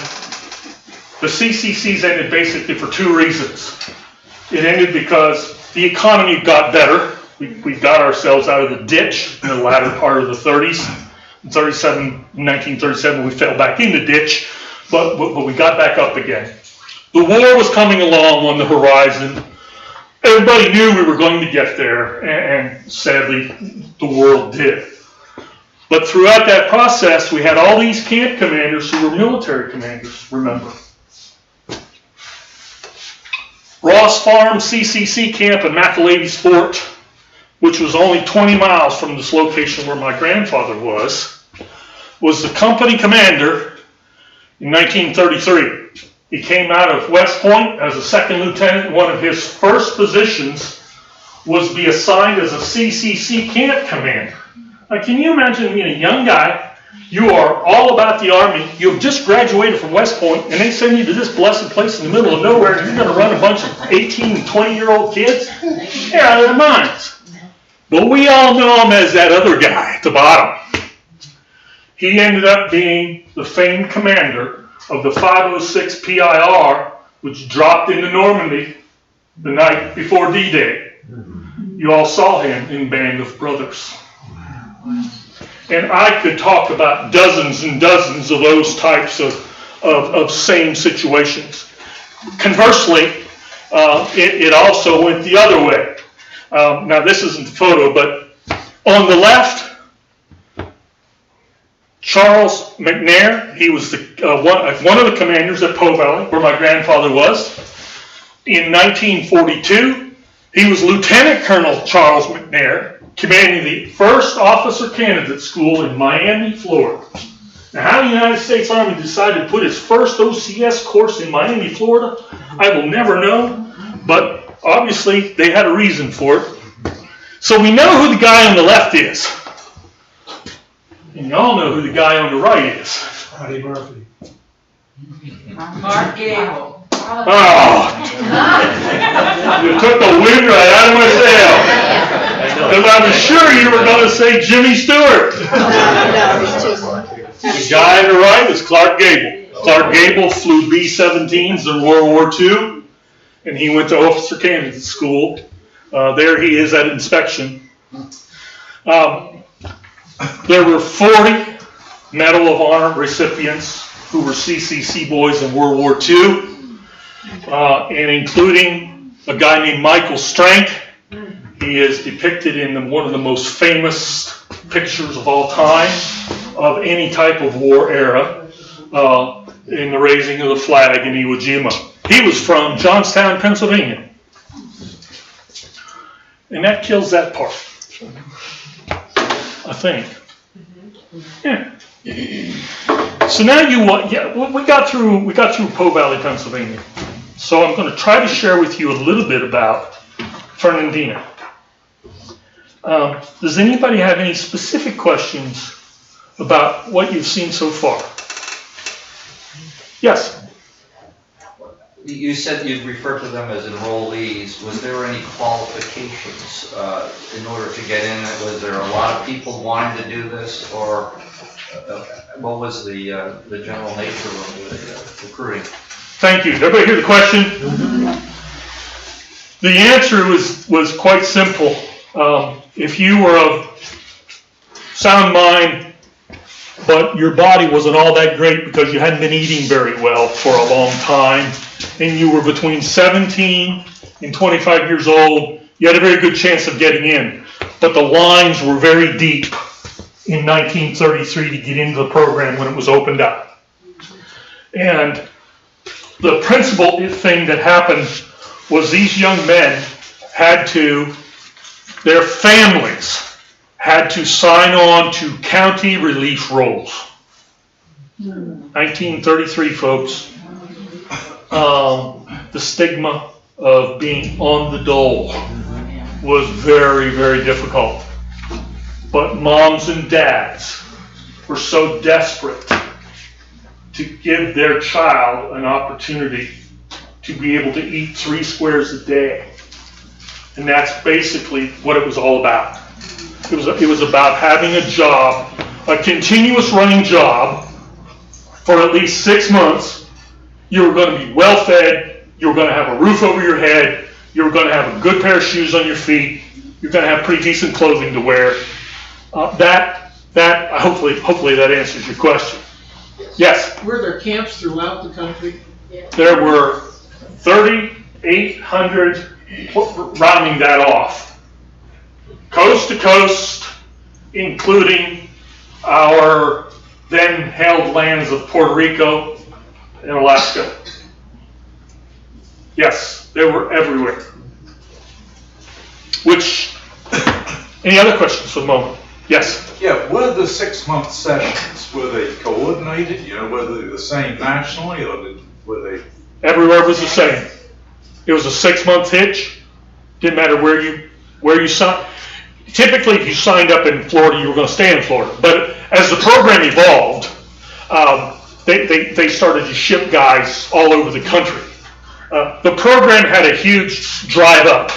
the CCCs ended basically for 2 reasons. It ended because the economy got better. We got ourselves out of the ditch in the latter part of the 30s. In 1937, we fell back in the ditch, but we got back up again. The war was coming along on the horizon. everybody knew we were going to get there, and sadly, the world did. But throughout that process, we had all these camp commanders who were military commanders, remember. Ross Farm CCC camp in McAlavy's Fort, which was only 20 miles from this location where my grandfather was the company commander in 1933. He came out of West Point as a second lieutenant. One of his first positions was to be assigned as a CCC camp commander. Now, can you imagine being a young guy? You are all about the Army. You've just graduated from West Point, and they send you to this blessed place in the middle of nowhere, and you're going to run a bunch of 18 and 20-year-old kids? They're out of their minds. But we all know him as that other guy at the bottom. He ended up being the famed commander of the 506 PIR, which dropped into Normandy the night before D-Day. You all saw him in Band of Brothers. And I could talk about dozens and dozens of those types of same situations. Conversely, it also went the other way. Now, this isn't the photo, but on the left, Charles McNair, he was one of the commanders at Po Valley, where my grandfather was. In 1942, he was Lieutenant Colonel Charles McNair, commanding the 1st Officer Candidate School in Miami, Florida. Now, how the United States Army decided to put its first OCS course in Miami, Florida, I will never know, but obviously they had a reason for it. So we know who the guy on the left is. And you all know who the guy on the right is. Patty Murphy. Mark Gable. Oh! You took the wind right out of my sail. Because I was sure you were going to say Jimmy Stewart. No, he's too. The guy on the right is Clark Gable. Clark Gable flew B-17s in World War II, and he went to Officer Candidate School. There he is at inspection. There were 40 Medal of Honor recipients who were CCC boys in World War II, and including a guy named Michael Strank. He is depicted in one of the most famous pictures of all time of any type of war era in the raising of the flag in Iwo Jima. He was from Johnstown, Pennsylvania. And that kills that part, I think. Yeah. So now we got through Po Valley, Pennsylvania. So I'm going to try to share with you a little bit about Fernandina. Does anybody have any specific questions about what you've seen so far? Yes? You said you'd refer to them as enrollees. Was there any qualifications in order to get in? Was there a lot of people wanting to do this, or what was the general nature of the recruiting? Thank you. Did everybody hear the question? The answer was quite simple. If you were of sound mind, but your body wasn't all that great because you hadn't been eating very well for a long time, and you were between 17 and 25 years old, you had a very good chance of getting in. But the lines were very deep in 1933 to get into the program when it was opened up. And the principal thing that happened was these young men their families had to sign on to county relief rolls. 1933, folks. The stigma of being on the dole was very, very difficult. But moms and dads were so desperate to give their child an opportunity to be able to eat 3 squares a day. And that's basically what it was all about. It was about having a job, a continuous running job for at least 6 months. You were going to be well fed, you were going to have a roof over your head, you were going to have a good pair of shoes on your feet, you're going to have pretty decent clothing to wear. Hopefully that answers your question. Yes? Were there camps throughout the country? There were 3,800 rounding that off, coast to coast, including our then held lands of Puerto Rico and Alaska. Yes, they were everywhere. Which, any other questions for the moment? Yes? Yeah, were the 6-month sessions, were they coordinated? You know, were they the same nationally, or were they? Everywhere was the same. It was a 6-month hitch. Didn't matter where you signed. Typically, if you signed up in Florida, you were going to stay in Florida. But as the program evolved, they started to ship guys all over the country. The program had a huge drive up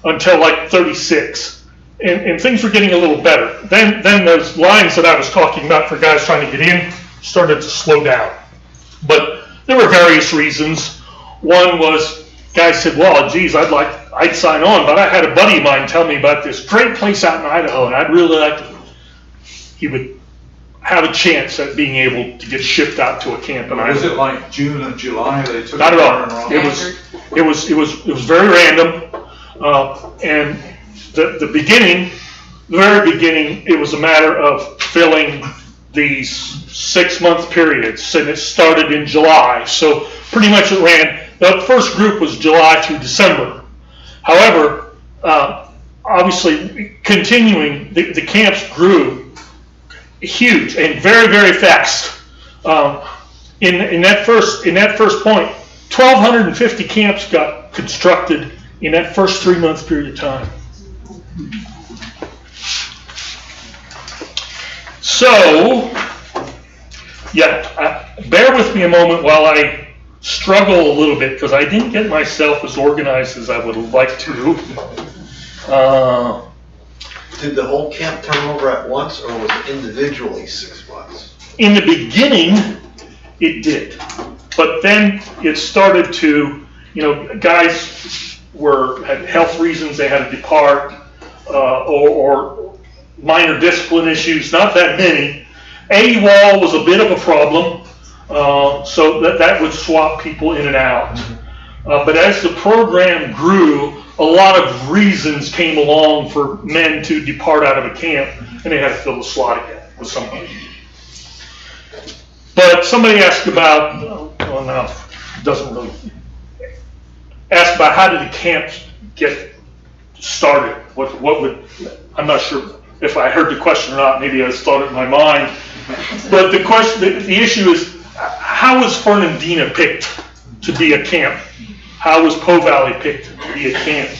until like 36. And things were getting a little better. Then those lines that I was talking about for guys trying to get in started to slow down. But there were various reasons. One was guys said, well, geez, I'd sign on, but I had a buddy of mine tell me about this great place out in Idaho, and I'd really like to. He would have a chance at being able to get shipped out to a camp in Idaho. Was it like June and July they took? Not at all. It was very random, and the very beginning, it was a matter of filling these 6-month periods, and it started in July. So pretty much it ran. The first group was July through December. However, obviously, continuing, the camps grew huge and very, very fast. In that first point, 1,250 camps got constructed in that first 3-month period of time. So, bear with me a moment while I struggle a little bit, because I didn't get myself as organized as I would like to. Did the whole camp turn over at once, or was it individually 6 months? In the beginning, it did. But then it started to, guys had health reasons, they had to depart, or minor discipline issues, not that many. AWOL was a bit of a problem, so that would swap people in and out. But as the program grew, a lot of reasons came along for men to depart out of a camp, and they had to fill the slot again with somebody. But somebody asked about, asked about how did the camps get started? I'm not sure if I heard the question or not. Maybe I just thought it in my mind. But the issue is, how was Fernandina picked to be a camp? How was Po Valley picked to be a camp?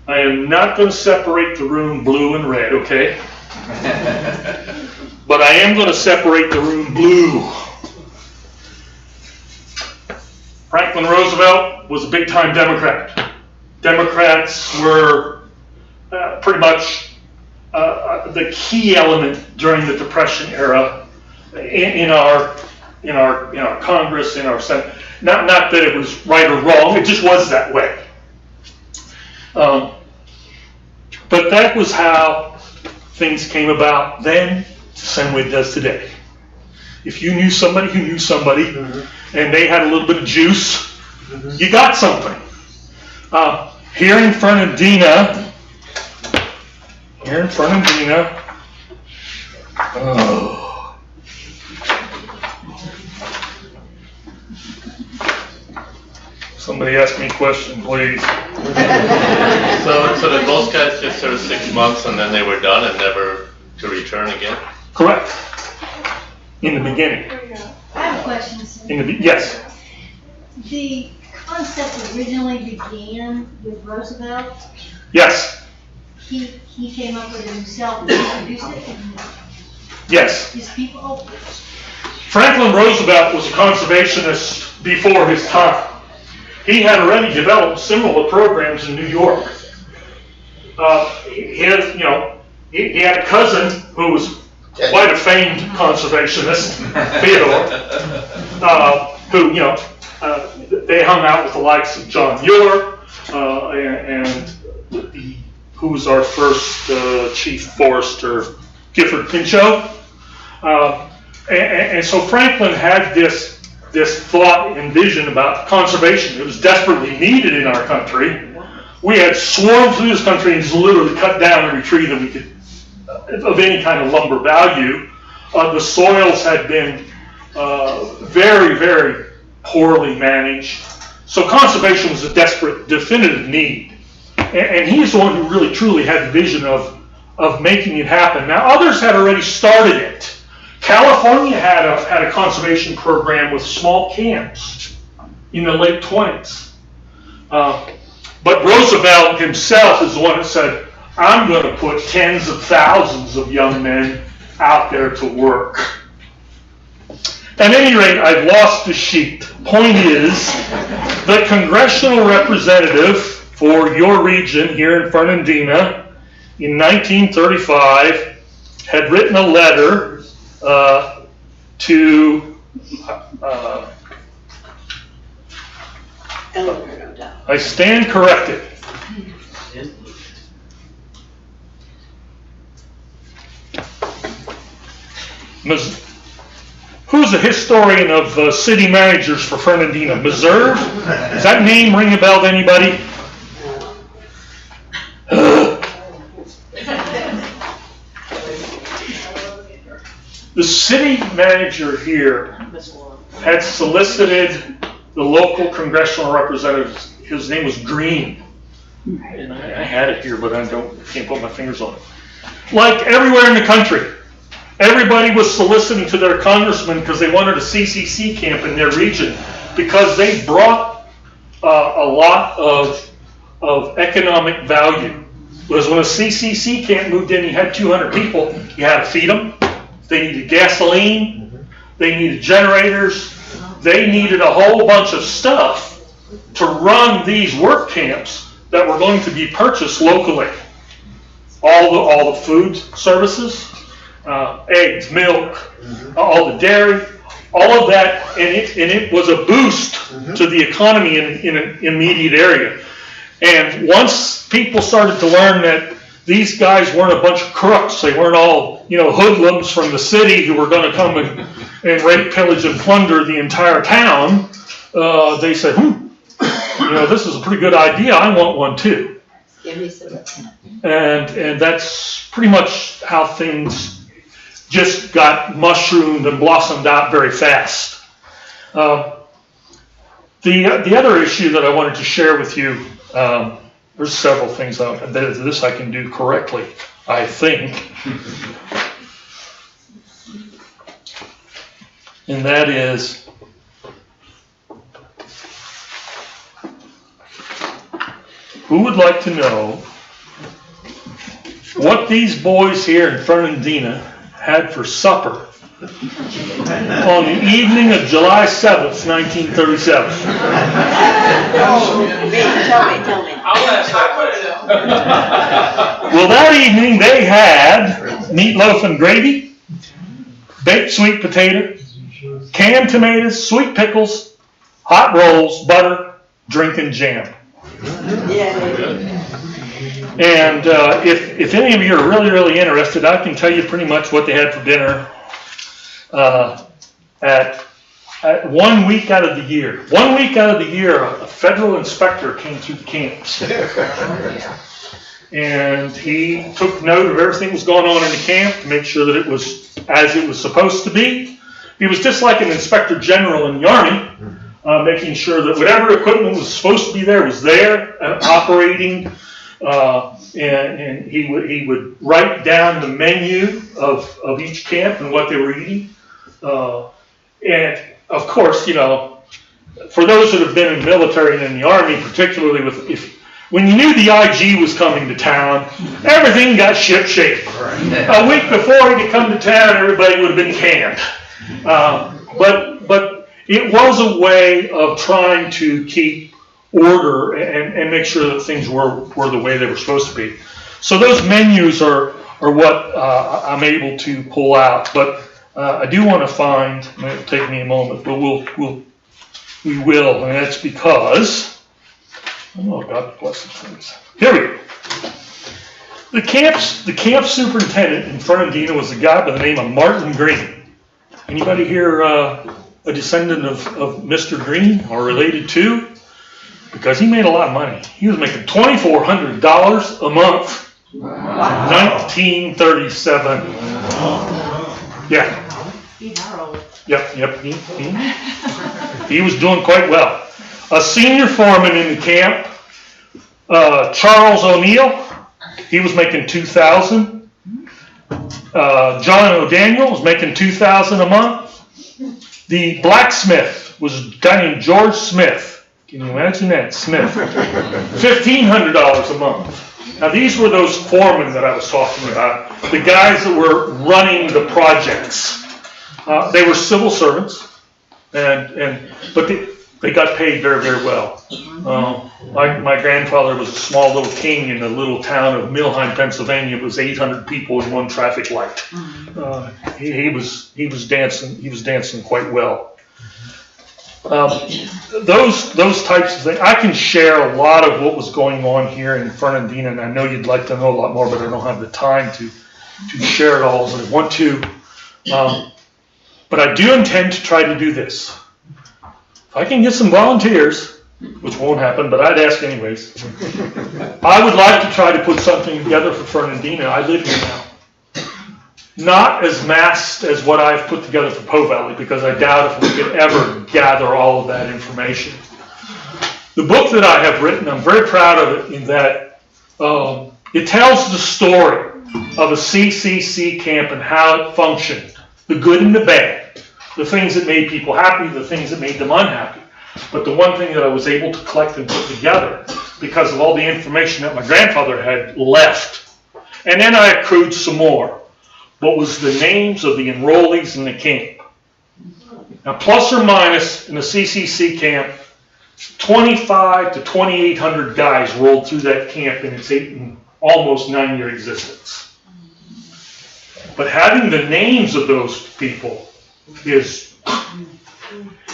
I am not going to separate the room blue and red, okay? But I am going to separate the room blue. Franklin Roosevelt was a big-time Democrat. Democrats were pretty much the key element during the Depression era in our Congress, in our Senate. Not that it was right or wrong; it just was that way. But that was how things came about then, the same way it does today. If you knew somebody who knew somebody, and they had a little bit of juice, you got something. Here in Fernandina, somebody ask me a question, please. So did most guys just serve 6 months and then they were done and never to return again? Correct. In the beginning. I have a question, sir. Yes. The concept originally began with Roosevelt. Yes. He came up with it himself and introduced it. And Yes. his people. Franklin Roosevelt was a conservationist before his time. He had already developed similar programs in New York. He had a cousin who was quite a famed conservationist, Theodore, who, they hung out with the likes of John Muir, and who was our first chief forester, Gifford Pinchot. And so Franklin had this this thought and vision about conservation. It was desperately needed in our country. We had swarmed through this country and just literally cut down every tree that we could, of any kind of lumber value. The soils had been very, very poorly managed. So conservation was a desperate, definitive need. And he's the one who really, truly had the vision of making it happen. Now, others had already started it. California had a conservation program with small camps in the late 20s. But Roosevelt himself is the one that said, I'm going to put tens of thousands of young men out there to work. At any rate, I've lost the sheet. Point is, the congressional representative for your region here in Fernandina in 1935 had written a letter to I stand corrected. Who's a historian of city managers for Fernandina? Missouri? Does that name ring a bell to anybody? The city manager here had solicited the local congressional representatives. His name was Green. And I had it here, but I can't put my fingers on it. Like everywhere in the country, everybody was soliciting to their congressman because they wanted a CCC camp in their region because they brought a lot of economic value. Because when a CCC camp moved in, you had 200 people, you had to feed them. They needed gasoline, they needed generators, they needed a whole bunch of stuff to run these work camps that were going to be purchased locally. All the food services, eggs, milk, all the dairy, all of that, and it was a boost to the economy in an immediate area. And once people started to learn that these guys weren't a bunch of crooks, they weren't all, hoodlums from the city who were going to come and rape, pillage, and plunder the entire town, they said, this is a pretty good idea, I want one too. And that's pretty much how things just got mushroomed and blossomed out very fast. The other issue that I wanted to share with you, there's several things this I can do correctly, I think. And that is, who would like to know what these boys here in Fernandina had for supper on the evening of July 7th, 1937? Tell me. I'll ask that question. Well, that evening they had meatloaf and gravy, baked sweet potato, canned tomatoes, sweet pickles, hot rolls, butter, drink, and jam. And if any of you are really, really interested, I can tell you pretty much what they had for dinner at 1 week out of the year. 1 week out of the year, a federal inspector came through the camps. And he took note of everything that was going on in the camp to make sure that it was as it was supposed to be. He was just like an inspector general in the Army, making sure that whatever equipment was supposed to be there was there and operating. And he would write down the menu of each camp and what they were eating. And of course, for those that have been in the military and in the Army, particularly when you knew the IG was coming to town, everything got ship-shape. A week before he'd come to town, everybody would have been canned. But it was a way of trying to keep order and make sure that things were the way they were supposed to be. So those menus are what I'm able to pull out. But I do want to find, it'll take me a moment, but we will, and that's because, oh, God bless his face. Here we go. The camp superintendent in Fernandina was a guy by the name of Martin Green. Anybody here a descendant of Mr. Green or related to, because he made a lot of money. He was making $2,400 a month. Wow. 1937. Yeah. Yep. He was doing quite well. A senior foreman in the camp, Charles O'Neill, he was making $2,000. John O'Daniel was making $2,000 a month. The blacksmith was a guy named George Smith. Can you imagine that? Smith. $1,500 a month. Now these were those foremen that I was talking about, the guys that were running the projects. They were civil servants, but they got paid very, very well. My grandfather was a small little king in the little town of Millheim, Pennsylvania. It was 800 people in one traffic light. He was dancing quite well. Those types of things. I can share a lot of what was going on here in Fernandina, and I know you'd like to know a lot more, but I don't have the time to share it all as I want to. But I do intend to try to do this. If I can get some volunteers, which won't happen, but I'd ask anyways, I would like to try to put something together for Fernandina. I live here now. Not as massed as what I've put together for Po Valley, because I doubt if we could ever gather all of that information. The book that I have written, I'm very proud of it in that it tells the story of a CCC camp and how it functioned, the good and the bad, the things that made people happy, the things that made them unhappy. But the one thing that I was able to collect and put together, because of all the information that my grandfather had left, and then I accrued some more, what was the names of the enrollees in the camp. Now, plus or minus in the CCC camp, 25 to 2,800 guys rolled through that camp in its almost 9-year existence. But having the names of those people is,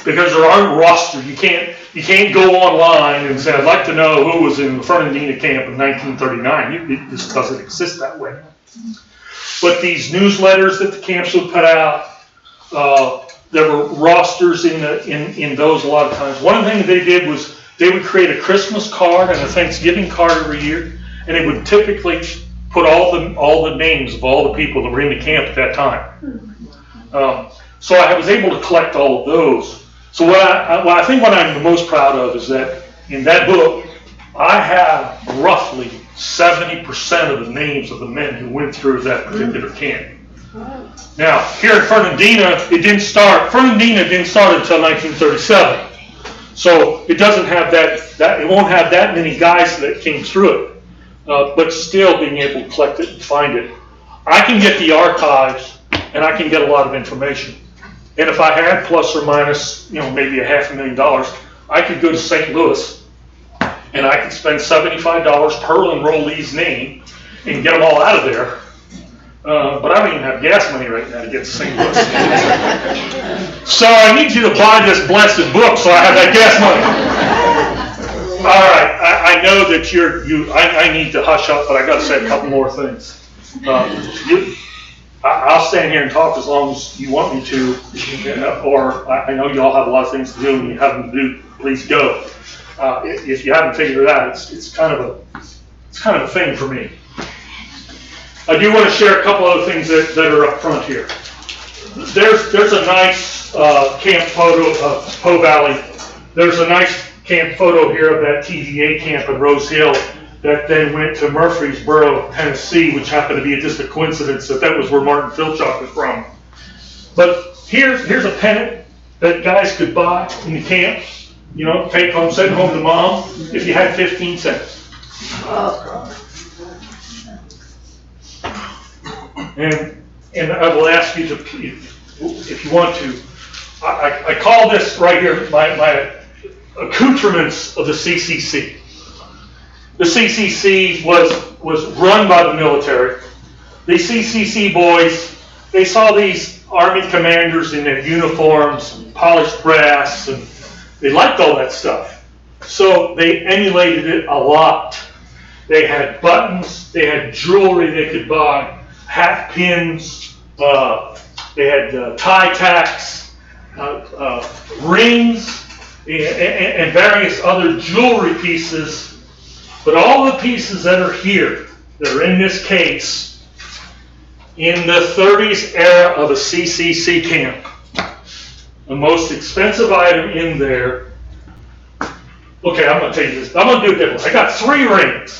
because there aren't rosters, you can't go online and say, I'd like to know who was in the Fernandina camp in 1939. It just doesn't exist that way. But these newsletters that the camps would put out, there were rosters in those a lot of times. One of the things they did was they would create a Christmas card and a Thanksgiving card every year, and they would typically put all the names of all the people that were in the camp at that time. So I was able to collect all of those. So what I think what I'm the most proud of is that in that book, I have roughly 70% of the names of the men who went through that particular camp. Now, here in Fernandina, Fernandina didn't start until 1937. So it doesn't have that it won't have that many guys that came through it. But still being able to collect it and find it. I can get the archives and I can get a lot of information. And if I had plus or minus, maybe $500,000, I could go to St. Louis and I could spend $75 per enrollee's name and get them all out of there. But I don't even have gas money right now to get to St. Louis. So I need you to buy this blessed book so I have that gas money. All right, I know that I need to hush up, but I got to say a couple more things. I'll stand here and talk as long as you want me to, or I know you all have a lot of things to do, and you have them to do, please go. If you haven't figured it out, it's kind of a thing for me. I do want to share a couple other things that are up front here. There's a nice camp photo of Po Valley. There's a nice camp photo here of that TVA camp in Rose Hill that then went to Murfreesboro, Tennessee, which happened to be just a coincidence that was where Martin Filchock was from. But here's a pennant that guys could buy in the camp, take home, send home to mom if you had 15 cents. And I will ask you to, if you want to, I call this right here my accoutrements of the CCC. The CCC was run by the military. The CCC boys, they saw these Army commanders in their uniforms, polished brass, and they liked all that stuff. So they emulated it a lot. They had buttons, they had jewelry they could buy, hat pins, they had tie tacks, rings, and various other jewelry pieces. But all the pieces that are here, that are in this case, in the 30s era of a CCC camp, the most expensive item in there. Okay, I'm going to take this. I'm going to do it different. I got 3 rings,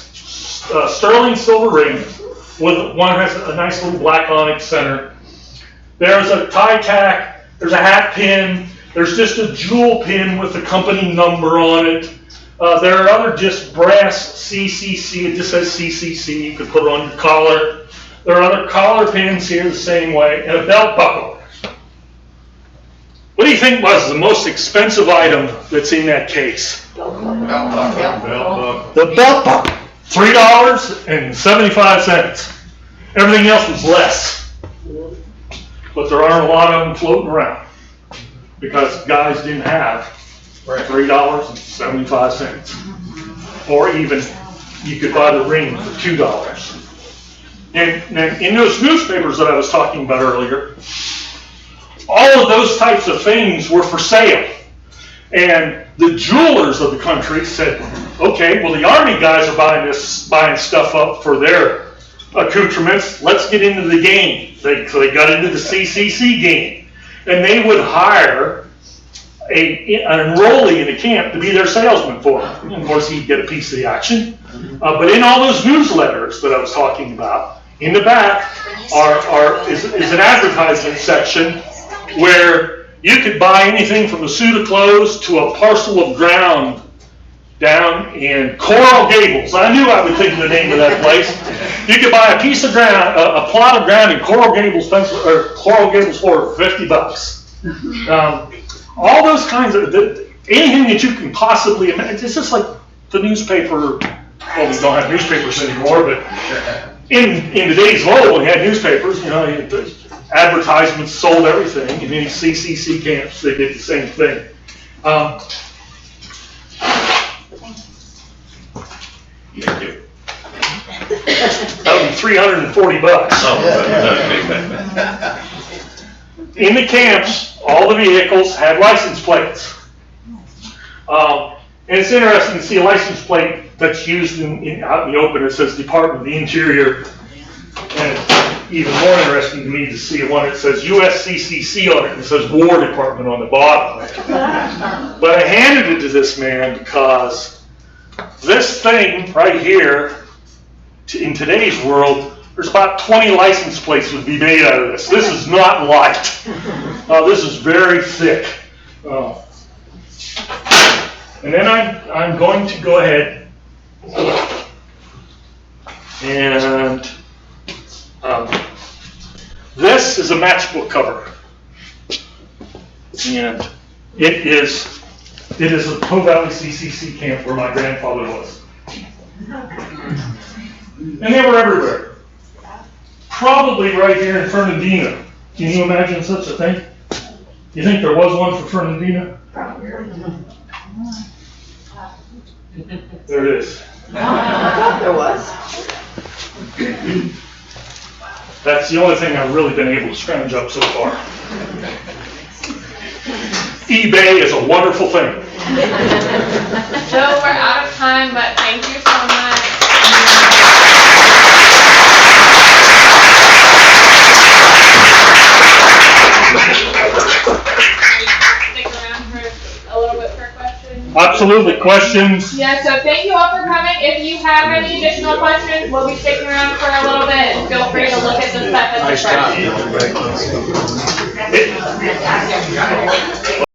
sterling silver rings. One has a nice little black onyx center. There's a tie tack. There's a hat pin. There's just a jewel pin with the company number on it. There are other just brass CCC. It just says CCC. You could put it on your collar. There are other collar pins here the same way, and a belt buckle. What do you think was the most expensive item that's in that case? The belt buckle. $3.75. Everything else was less. But there aren't a lot of them floating around because guys didn't have $3.75. Or even you could buy the ring for $2. And in those newspapers that I was talking about earlier, all of those types of things were for sale. And the jewelers of the country said, okay, well, the Army guys are buying stuff up for their accoutrements. Let's get into the game. So they got into the CCC game. And they would hire an enrollee in the camp to be their salesman for them. And of course, he'd get a piece of the action. But in all those newsletters that I was talking about, in the back is an advertisement section where you could buy anything from a suit of clothes to a parcel of ground down in Coral Gables. I knew I would think of the name of that place. You could buy a piece of ground, a plot of ground in Coral Gables, Florida for $50. All those kinds of, anything that you can possibly imagine. It's just like the newspaper. Well, we don't have newspapers anymore, but in the days of old, when we had newspapers, advertisements sold everything. And in CCC camps, they did the same thing. Thank you. That would be $340. In the camps, all the vehicles had license plates. And it's interesting to see a license plate that's used out in the open. It says Department of the Interior. And it's even more interesting to me to see one that says USCCC on it and it says War Department on the bottom. But I handed it to this man because this thing right here, in today's world, there's about 20 license plates would be made out of this. This is not light. This is very thick. And then I'm going to go ahead and this is a matchbook cover. And it is a Poe Valley CCC camp where my grandfather was. And they were everywhere. Probably right here in Fernandina. Can you imagine such a thing? You think there was one for Fernandina? There it is. I thought there was. That's the only thing I've really been able to scrounge up so far. eBay is a wonderful thing. So we're out of time, but thank you so much. Stick around for a little bit for questions. Absolutely. Questions? Yeah, so thank you all for coming. If you have any additional questions, we'll be sticking around for a little bit. Feel free to look at the stuff at the front.